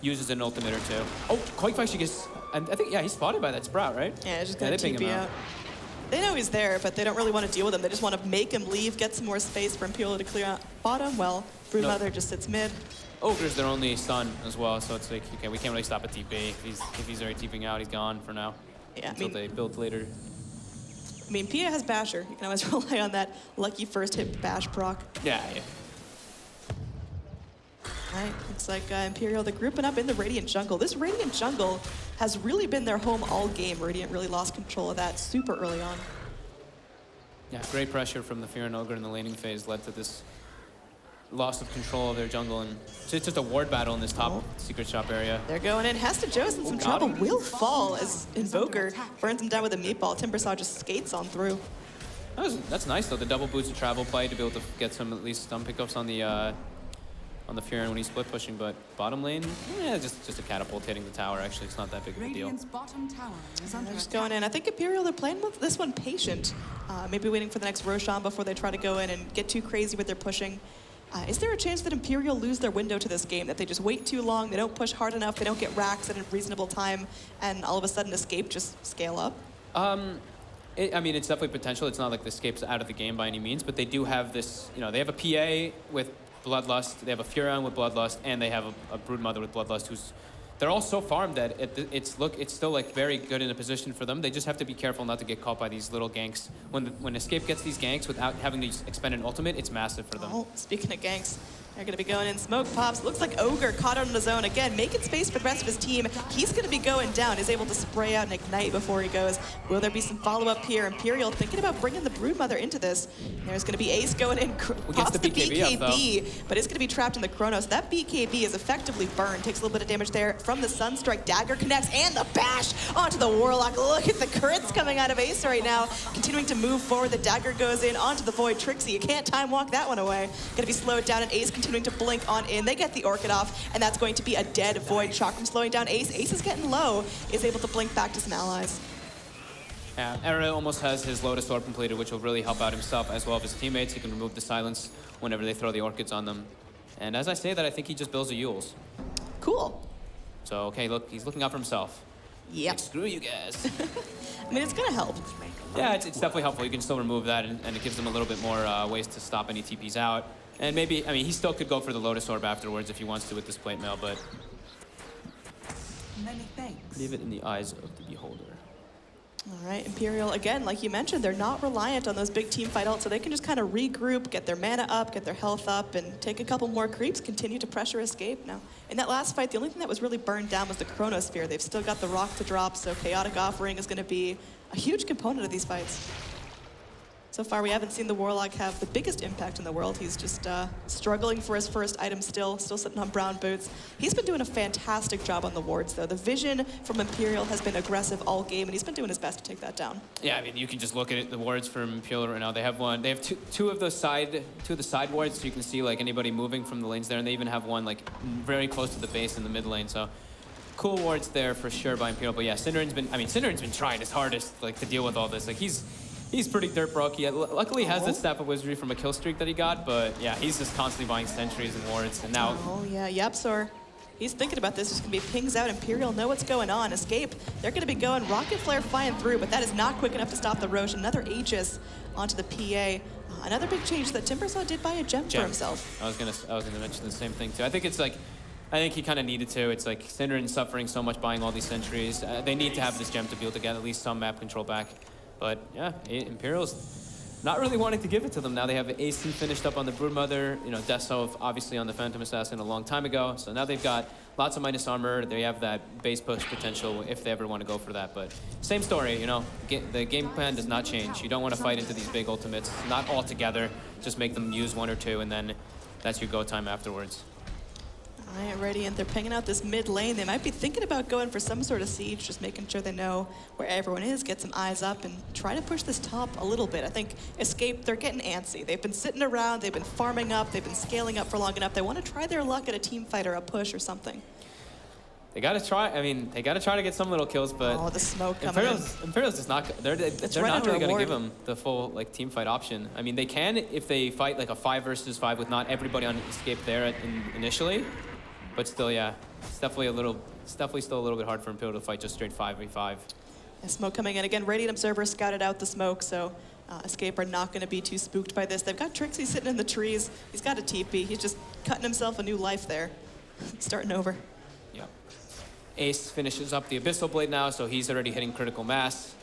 uses an ultimate or 2. Oh, Quake actually gets. I think he's spotted by that Sprout, right? Yeah, just gonna TP out. They know he's there, but they don't really want to deal with him. They just want to make him leave, get some more space for Imperial to clear out bottom. Well, Broodmother just sits mid. Ogre's their only stun as well, so it's like, okay, we can't really stop a TP. If he's already TPing out, he's gone for now. Yeah, until they build later. I mean, Pia has Basher. You can always rely on that lucky first hit Bash proc. Yeah. Right, looks like Imperial, they're grouping up in the Radiant jungle. This Radiant jungle has really been their home all game. Radiant really lost control of that super early on. Yeah, great pressure from the Fear and Ogre in the laning phase led to this loss of control of their jungle, and it's just a ward battle in this top secret shop area. They're going in. Has to Joe's in some trouble. Will fall as Invoker burns him down with a meatball. Timbersaw just skates on through. That's nice though. The double boosted travel play to be able to get some at least stun pickups on the Fury when he's split pushing, but bottom lane, yeah, just a catapult hitting the tower. Actually, it's not that big of a deal. They're just going in. I think Imperial, they're playing with this one patient. Maybe waiting for the next Roshan before they try to go in and get too crazy with their pushing. Is there a chance that Imperial lose their window to this game? That they just wait too long, they don't push hard enough, they don't get racks at a reasonable time, and all of a sudden Escape just scale up? I mean, it's definitely potential. It's not like the Escape's out of the game by any means, but they do have this, they have a PA with Bloodlust, they have a Furon with Bloodlust, and they have a Broodmother with Bloodlust they're all so farmed that it's still like very good in a position for them. They just have to be careful not to get caught by these little ganks. When Escape gets these ganks without having to expend an ultimate, it's massive for them. Oh, speaking of ganks, they're going to be going in. Smoke pops. Looks like Ogre caught on his own. Again, making space for the rest of his team. He's going to be going down. He's able to spray out and ignite before he goes. Will there be some follow-up here? Imperial thinking about bringing the Broodmother into this. There's going to be Ace going in. Pops the BKB, but it's going to be trapped in the Chronos. That BKB is effectively burned. Takes a little bit of damage there from the Sunstrike. Dagger connects, and the bash onto the Warlock. Look at the crits coming out of Ace right now. Continuing to move forward. The Dagger goes in onto the Void. Trixie, you can't time walk that one away. Going to be slowed down, and Ace continuing to blink on in. They get the Orchid off, and that's going to be a dead Void Shock from slowing down Ace. Ace is getting low, is able to blink back to some allies. Yeah, Era almost has his Lotus Orb completed, which will really help out himself as well as his teammates. He can remove the silence whenever they throw the Orchids on them. And as I say that, I think he just builds a Yules. Cool. So, okay, look, he's looking out for himself. Yep. Like, screw you guys. I mean, it's going to help. Yeah, it's definitely helpful. You can still remove that, and it gives them a little bit more ways to stop any TPs out. And maybe, I mean, he still could go for the Lotus Orb afterwards if he wants to with this plate mail, but many thanks. Leave it in the eyes of the beholder. All right, Imperial, again, like you mentioned, they're not reliant on those big team fight ults, so they can just kind of regroup, get their mana up, get their health up, and take a couple more creeps, continue to pressure Escape. Now, in that last fight, the only thing that was really burned down was the Chronosphere. They've still got the rock to drop, so Chaotic Offering is going to be a huge component of these fights. So far, we haven't seen the Warlock have the biggest impact in the world. He's just struggling for his first item still sitting on brown boots. He's been doing a fantastic job on the wards, though. The vision from Imperial has been aggressive all game, and he's been doing his best to take that down. Yeah, I mean, you can just look at it, the wards from Imperial right now. They have two of the side wards, so you can see like anybody moving from the lanes there, and they even have one like very close to the base in the mid lane. So cool wards there for sure by Imperial. But yeah, Synderen's been trying his hardest like to deal with all this. Like He's pretty dirt broke. He luckily has the Staff of Wizardry from a kill streak that he got, but yeah, he's just constantly buying sentries and wards, and now... Oh yeah, Yapsor. He's thinking about this. There's gonna be pings out. Imperial know what's going on. Escape, they're gonna be going Rocket Flare flying through, but that is not quick enough to stop the Roche. Another Aegis onto the PA. Another big change that Timbersaw did buy a gem for himself. I was gonna mention the same thing too. I think he kind of needed to. It's like Synderen's suffering so much buying all these sentries. They need to have this gem to be able to get at least some map control back. But yeah, Imperial's not really wanting to give it to them. Now they have AC finished up on the Broodmother, you know, Deso obviously on the Phantom Assassin a long time ago. So now they've got lots of minus armor. They have that base push potential if they ever want to go for that. But same story, you know, the game plan does not change. You don't want to fight into these big ultimates, not all together. Just make them use one or two, and then that's your go time afterwards. All right, Radiant, they're pinging out this mid lane. They might be thinking about going for some sort of siege, just making sure they know where everyone is, get some eyes up, and try to push this top a little bit. I think Escape, they're getting antsy. They've been sitting around, they've been farming up, they've been scaling up for long enough. They want to try their luck at a team fight or a push or something. They got to try, I mean, they got to try to get some little kills, but oh, the smoke coming in. Imperial's just not, they're right not really going to ward. give them the full like team fight option. I mean, they can if they fight like a 5 versus 5 with not everybody on Escape there initially. But still, yeah, it's definitely still a little bit hard for Imperial to fight just straight 5v5. And smoke coming in again. Radiant Observer scouted out the smoke, so Escape are not going to be too spooked by this. They've got Trixie sitting in the trees. He's got a TP. He's just cutting himself a new life there. Starting over. Yep. Ace finishes up the Abyssal Blade now, so he's already hitting critical mass.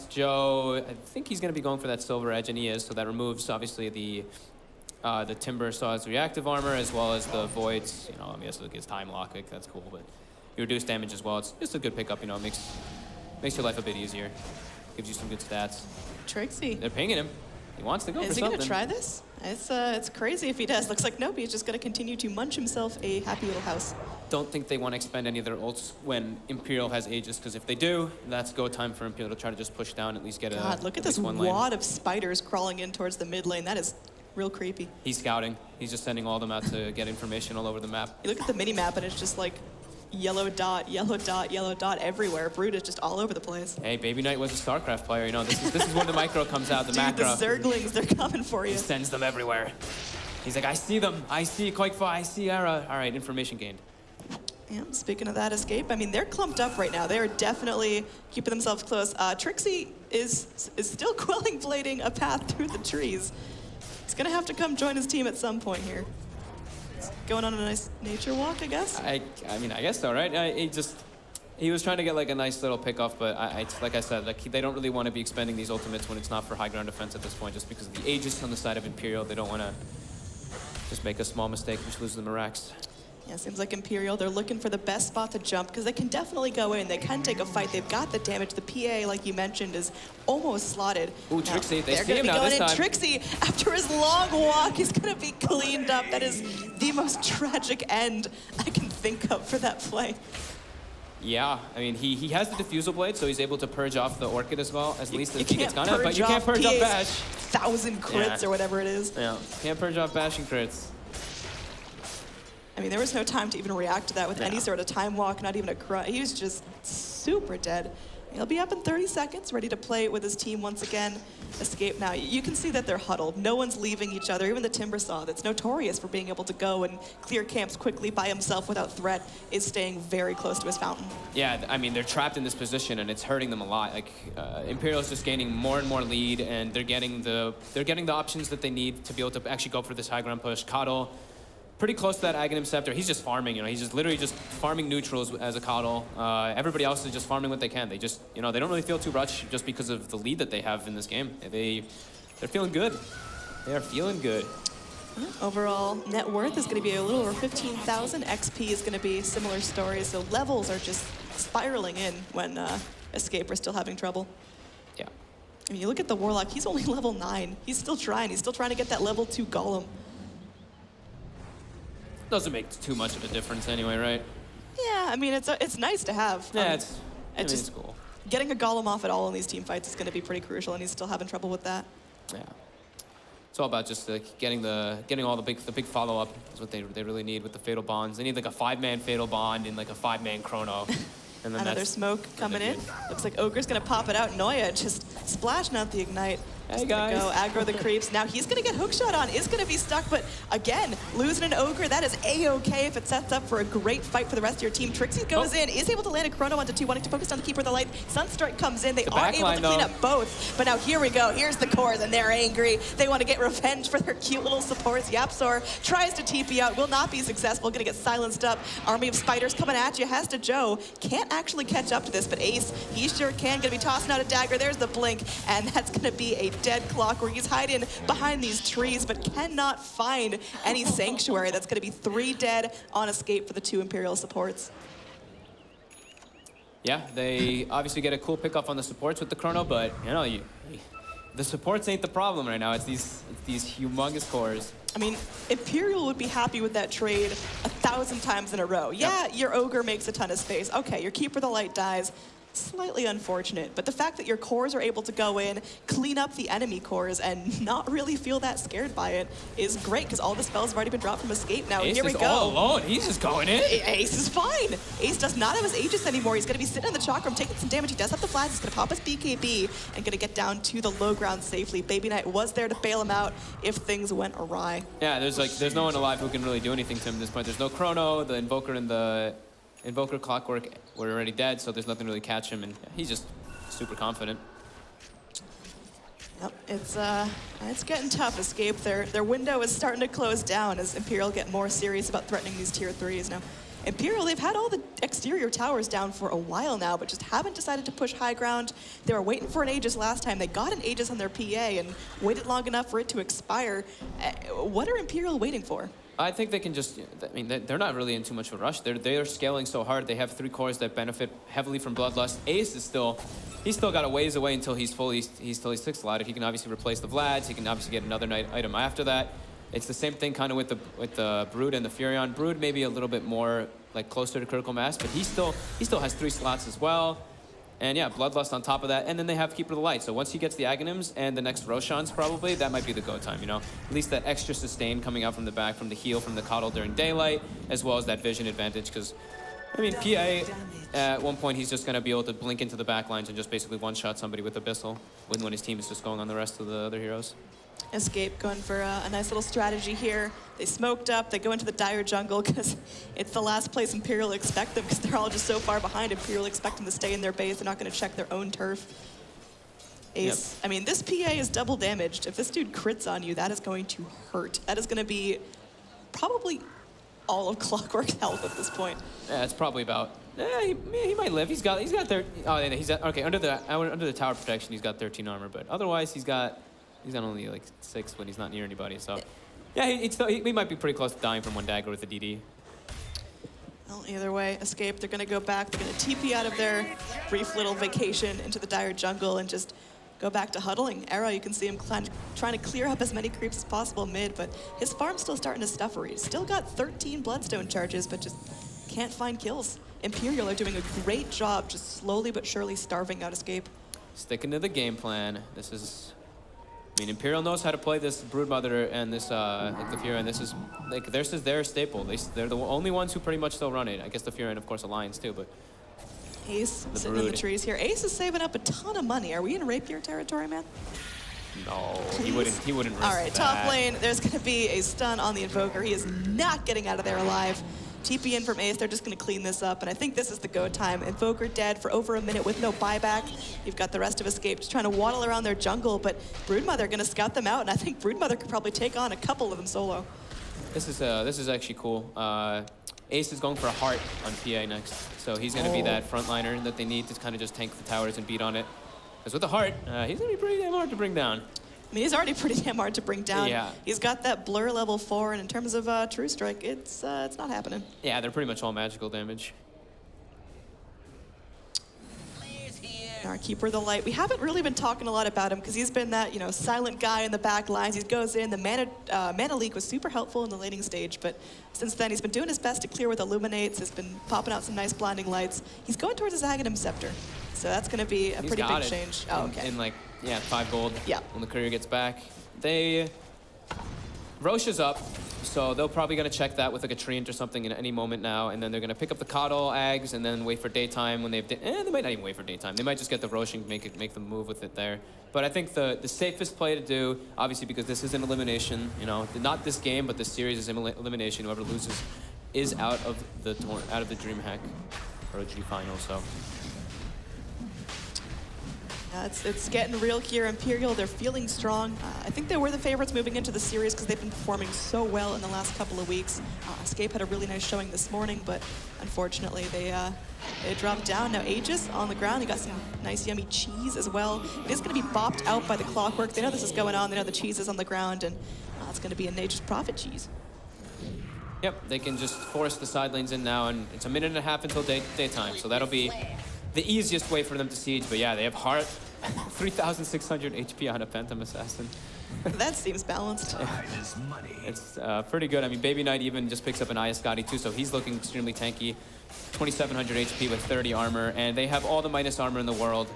Joe, I think he's going to be going for that Silver Edge, and he is, so that removes obviously the Timber Saw's reactive armor, as well as the Void's, you know, I mean, it gets time lock, like, that's cool, but you reduce damage as well. It's just a good pickup, you know, it makes your life a bit easier. Gives you some good stats. Trixie. They're pinging him. He wants to go for Is he something. going to try this? It's crazy if he does. Looks like nope, he's just going to continue to munch himself a happy little house. Don't think they want to expend any of their ults when Imperial has Aegis, because if they do, that's go time for Imperial to try to just push down, at least get God, look at this wad of spiders crawling in towards the mid lane. That is real creepy. He's scouting. He's just sending all of them out to get information all over the map. You look at the mini map and it's just like yellow dot, yellow dot, yellow dot everywhere. Brood is just all over the place. Hey, Baby Knight was a StarCraft player. You know, this is where the micro comes out. The Dude, macro. the Zerglings, they're coming for you. He sends them everywhere. He's like, I see them. I see Quakefa. I see Era. All right, information gained. Yeah, speaking of that Escape, I mean, they're clumped up right now. They are definitely keeping themselves close. Trixie is still Quelling Blading a path through the trees. He's gonna have to come join his team at some point here. He's going on a nice nature walk, I guess. I mean, I guess so, right? He was trying to get like a nice little pick off, but like I said, like they don't really want to be expending these ultimates when it's not for high ground defense at this point, just because of the Aegis on the side of Imperial. They don't want to just make a small mistake which loses them a Rax. Yeah, seems like Imperial, they're looking for the best spot to jump because they can definitely go in. They can take a fight. They've got the damage. The PA, like you mentioned, is almost slotted. Ooh, Trixie, they see they're him going to now be this going in. time. Trixie, after his long walk, he's going to be cleaned up. That is the most tragic end I can think of for that play. Yeah, I mean, he has the Diffusal Blade, so he's able to purge off the Orchid as well, at least if You he gets can't gone out, but you can't purge off PA's Bash. 1,000 crits Yeah. or whatever it is. Yeah, can't purge off Bash and crits. I mean, there was no time to even react to that with any sort of time walk, not even a cry. He was just super dead. He'll be up in 30 seconds, ready to play with his team once again. Escape now. You can see that they're huddled. No one's leaving each other. Even the Timbersaw, that's notorious for being able to go and clear camps quickly by himself without threat, is staying very close to his fountain. Yeah, I mean, they're trapped in this position, and it's hurting them a lot. Like, Imperial's just gaining more and more lead, and they're getting the options that they need to be able to actually go for this high ground push. Coddle, pretty close to that Aghanim Scepter. He's just farming, you know. He's just literally just farming neutrals as a Coddle. Everybody else is just farming what they can. They just, you know, they don't really feel too much just because of the lead that they have in this game. They're feeling good. They are feeling good. Overall net worth is going to be a little over 15,000. XP is going to be similar stories. So levels are just spiraling in when Escape are still having trouble. Yeah. I mean, you look at the Warlock, he's only level 9. He's still trying. He's still trying to get that level 2 Golem. Doesn't make too much of a difference anyway, right? Yeah, I mean, it's nice to have. Yeah, it's cool. Getting a Golem off at all in these team fights is going to be pretty crucial, and he's still having trouble with that. Yeah. It's all about just getting all the big follow up is what they really need with the Fatal Bonds. They need like a 5-man Fatal Bond and like a 5-man Chrono. And then Another smoke coming in. Looks like Ogre's going to pop it out. Noya just splashing out the Ignite. Hey, Just gonna guys. go aggro the creeps. Now he's going to get hookshot on, is going to be stuck, but again, losing an Ogre, that is A-okay if it sets up for a great fight for the rest of your team. Trixie goes in, is able to land a Chrono onto 2, wanting to focus on the Keeper of the Light. Sunstrike comes in, they are able to clean up both, but now here we go. Here's the cores, and they're angry. They want to get revenge for their cute little supports. Yapzor tries to TP out, will not be successful, going to get silenced up. Army of spiders coming at you. Has to Joe. Can't actually catch up to this, but Ace, he sure can. Going to be tossing out a dagger. There's the blink, and that's going to be a dead Clockwork. He's hiding behind these trees, but cannot find any sanctuary. That's going to be 3 dead on Escape for the 2 Imperial supports. Yeah, they obviously get a cool pickup on the supports with the Chrono, but you know, the supports ain't the problem right now. It's these humongous cores. I mean, Imperial would be happy with that trade 1,000 times in a row. Yeah, your Ogre makes a ton of space. Okay, your Keeper of the Light dies. Slightly unfortunate, but the fact that your cores are able to go in, clean up the enemy cores, and not really feel that scared by it is great, because all the spells have already been dropped from Escape. Now, Ace here we is go. all alone. He's just going in. Ace is fine. Ace does not have his Aegis anymore. He's going to be sitting in the Chakram, taking some damage. He does have the flags. He's going to pop his BKB and going to get down to the low ground safely. Baby Knight was there to bail him out if things went awry. Yeah, there's no one alive who can really do anything to him at this point. There's no Chrono. The Invoker and the Invoker Clockwork were already dead, so there's nothing to really catch him, and he's just super confident. Yep, it's getting tough, Escape. Their window is starting to close down as Imperial get more serious about threatening these tier 3s. Now, Imperial, they've had all the exterior towers down for a while now, but just haven't decided to push high ground. They were waiting for an Aegis last time. They got an Aegis on their PA and waited long enough for it to expire. What are Imperial waiting for? I think they can just, I mean, they're not really in too much of a rush. They're scaling so hard. They have 3 cores that benefit heavily from Bloodlust. Ace is he's still got a ways away until he's 6 slotted. He can obviously replace the Vlads. He can obviously get another item after that. It's the same thing kind of with the Brood and the Furion. Brood maybe a little bit more like closer to critical mass, but he still has 3 slots as well. And yeah, Bloodlust on top of that, and then they have Keeper of the Light. So once he gets the Aghanims and the next Roshan's probably, that might be the go time, you know? At least that extra sustain coming out from the back, from the heal, from the Coddle during daylight, as well as that vision advantage, because, I mean, PA, at one point, he's just going to be able to blink into the back lines and just basically one-shot somebody with Abyssal when his team is just going on the rest of the other heroes. Escape going for a nice little strategy here. They smoked up, they go into the dire jungle because it's the last place Imperial expect them because they're all just so far behind. Imperial expect them to stay in their base. They're not going to check their own turf. Ace, yep. I mean, this PA is double damaged. If this dude crits on you, that is going to hurt. That is going to be probably all of Clockwork's health at this point. Yeah, it's probably about, he might live. He's got 13, okay, under the tower protection, he's got 13 armor, but otherwise he's got only like 6 when he's not near anybody, so. Yeah, he might be pretty close to dying from one dagger with the DD. Well, either way, Escape, they're gonna go back, they're gonna TP out of their brief little vacation into the dire jungle and just go back to huddling. Arrow, you can see him trying to clear up as many creeps as possible mid, but his farm's still starting to stuffer. He's still got 13 Bloodstone charges, but just can't find kills. Imperial are doing a great job just slowly but surely starving out Escape. Sticking to the game plan. This is, I mean, Imperial knows how to play this Broodmother and this, like the Fury, and this is, like, this is their staple. They're the only ones who pretty much still run it. I guess the Fury and, of course, Alliance, too, but... Ace sitting in the trees here. Ace is saving up a ton of money. Are we in Rapier territory, man? No, he wouldn't risk All right, that. top lane, there's going to be a stun on the Invoker. He is not getting out of there alive. TP in from Ace, they're just going to clean this up, and I think this is the go time. Invoker dead for over a minute with no buyback. You've got the rest of Escape just trying to waddle around their jungle, but Broodmother going to scout them out, and I think Broodmother could probably take on a couple of them solo. This is actually cool. Ace is going for a heart on PA next, so he's going to be that frontliner that they need to kind of just tank the towers and beat on it. Because with the heart, he's going to be pretty damn hard to bring down. I mean, he's already pretty damn hard to bring down. Yeah. He's got that blur level 4, and in terms of True Strike, it's not happening. Yeah, they're pretty much all magical damage. Our Keeper of the Light. We haven't really been talking a lot about him because he's been that, you know, silent guy in the back lines. He goes in. The mana leak was super helpful in the laning stage, but since then he's been doing his best to clear with Illuminates. Has been popping out some nice blinding lights. He's going towards his Aghanim Scepter, so that's going to be a pretty big change. Oh, okay. In like, yeah, 5 gold. Yeah. When the courier gets back, Roche is up. So they're probably going to check that with like a Treant or something in any moment now, and then they're going to pick up the Coddle, Ags, and then wait for daytime when they might not even wait for daytime. They might just get the Roche and make them move with it there. But I think the safest play to do, obviously because this is an elimination, you know, not this game, but this series is elimination. Whoever loses is out of the DreamHack ROG final. So. It's getting real here. Imperial, they're feeling strong. I think they were the favorites moving into the series because they've been performing so well in the last couple of weeks. Escape had a really nice showing this morning, but unfortunately they dropped down. Now Aegis on the ground. He got some nice yummy cheese as well. It is going to be bopped out by the clockwork. They know this is going on. They know the cheese is on the ground, and it's going to be a Nature's Prophet cheese. Yep, they can just force the side lanes in now, and it's a minute and a half until daytime, so that'll be the easiest way for them to siege. But yeah, they have heart, 3,600 HP on a Phantom Assassin. That seems balanced. It's pretty good. I mean, Baby Knight even just picks up an Ayascati too, so he's looking extremely tanky. 2,700 HP with 30 armor, and they have all the minus armor in the world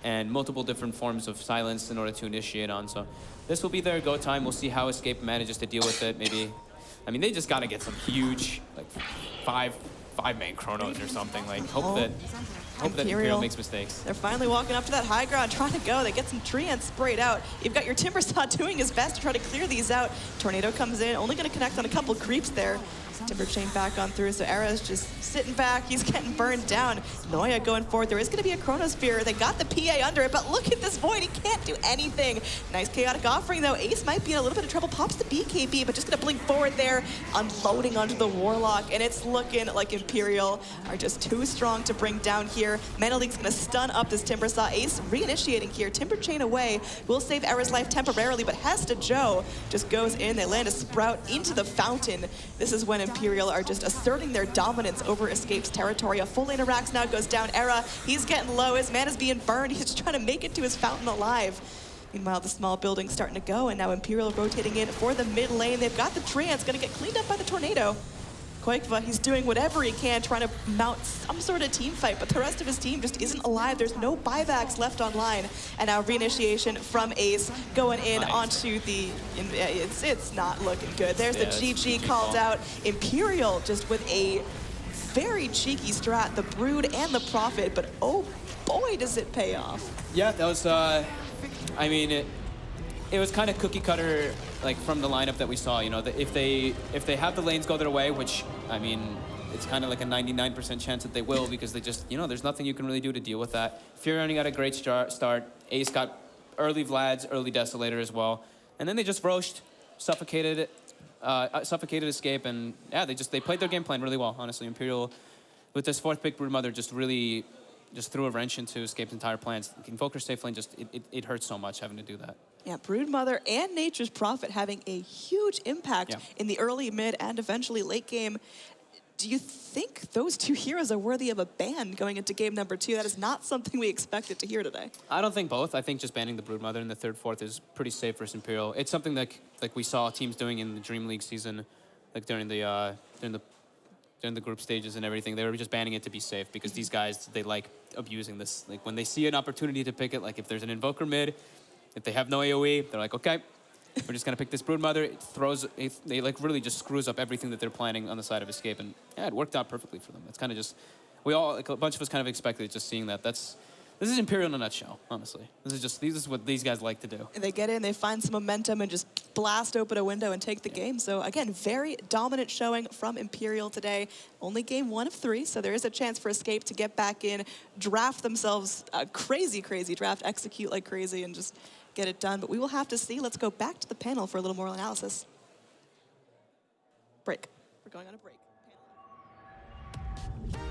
and multiple different forms of silence in order to initiate on. So this will be their go time. We'll see how Escape manages to deal with it. Maybe, I mean, they just got to get some huge, like five-man chronos or something. Like, hope that Imperial makes mistakes. They're finally walking up to that high ground, trying to go. They get some treants sprayed out. You've got your Timbersaw doing his best to try to clear these out. Tornado comes in, only going to connect on a couple creeps there. Timber chain back on through, so Era's just sitting back. He's getting burned down. Noya going forward. There is going to be a Chronosphere. They got the PA under it, but look at this Void. He can't do anything. Nice chaotic offering, though. Ace might be in a little bit of trouble. Pops the BKB, but just going to blink forward there, unloading onto the Warlock, and it's looking like Imperial are just too strong to bring down here. Mana League's going to stun up this Timbersaw. Ace reinitiating here. Timber chain away. Will save Era's life temporarily, but Hesta Joe just goes in. They land a Sprout into the fountain. This is when Imperial are just asserting their dominance over Escape's territory. A full lane of Rax now goes down. Era, he's getting low. His mana's being burned. He's just trying to make it to his fountain alive. Meanwhile, the small building's starting to go, and now Imperial rotating in for the mid lane. They've got the Trance, gonna get cleaned up by the Tornado. Koikva, he's doing whatever he can, trying to mount some sort of team fight, but the rest of his team just isn't alive. There's no buybacks left online. And now reinitiation from Ace going in onto the, it's not looking good. There's the GG called out. Imperial just with a very cheeky strat, the Brood and the Prophet, but oh boy, does it pay off. Yeah, that was, I mean, it was kind of cookie cutter, like from the lineup that we saw. You know, if they have the lanes go their way, which I mean, it's kind of like a 99% chance that they will, because they just, you know, there's nothing you can really do to deal with that. Fury got a great start. Ace got early Vlads, early Desolator as well, and then they just roached, suffocated Escape, and yeah, they played their game plan really well. Honestly, Imperial with this fourth pick Broodmother just really threw a wrench into Escape's entire plans. Invoker safe lane it hurts so much having to do that. Yeah, Broodmother and Nature's Prophet having a huge impact in the early, mid, and eventually late game. Do you think those two heroes are worthy of a ban going into game number 2? That is not something we expected to hear today. I don't think both. I think just banning the Broodmother in the third, fourth is pretty safe versus Imperial. It's something like we saw teams doing in the DreamLeague season, like during the group stages and everything. They were just banning it to be safe because these guys, they like abusing this. Like when they see an opportunity to pick it, like if there's an Invoker mid, if they have no AoE, they're like, okay, we're just gonna pick this Broodmother. They like really just screws up everything that they're planning on the side of Escape, and yeah, it worked out perfectly for them. It's kind of just, we all, like a bunch of us kind of expected it, just seeing that. This is Imperial in a nutshell, honestly. This is what these guys like to do. They get in, they find some momentum, and just blast open a window and take the game. So again, very dominant showing from Imperial today. Only game 1 of 3, so there is a chance for Escape to get back in, draft themselves a crazy draft, execute like crazy, and just get it done. But we will have to see. Let's go back to the panel for a little more analysis. Break. We're going on a break. Panel.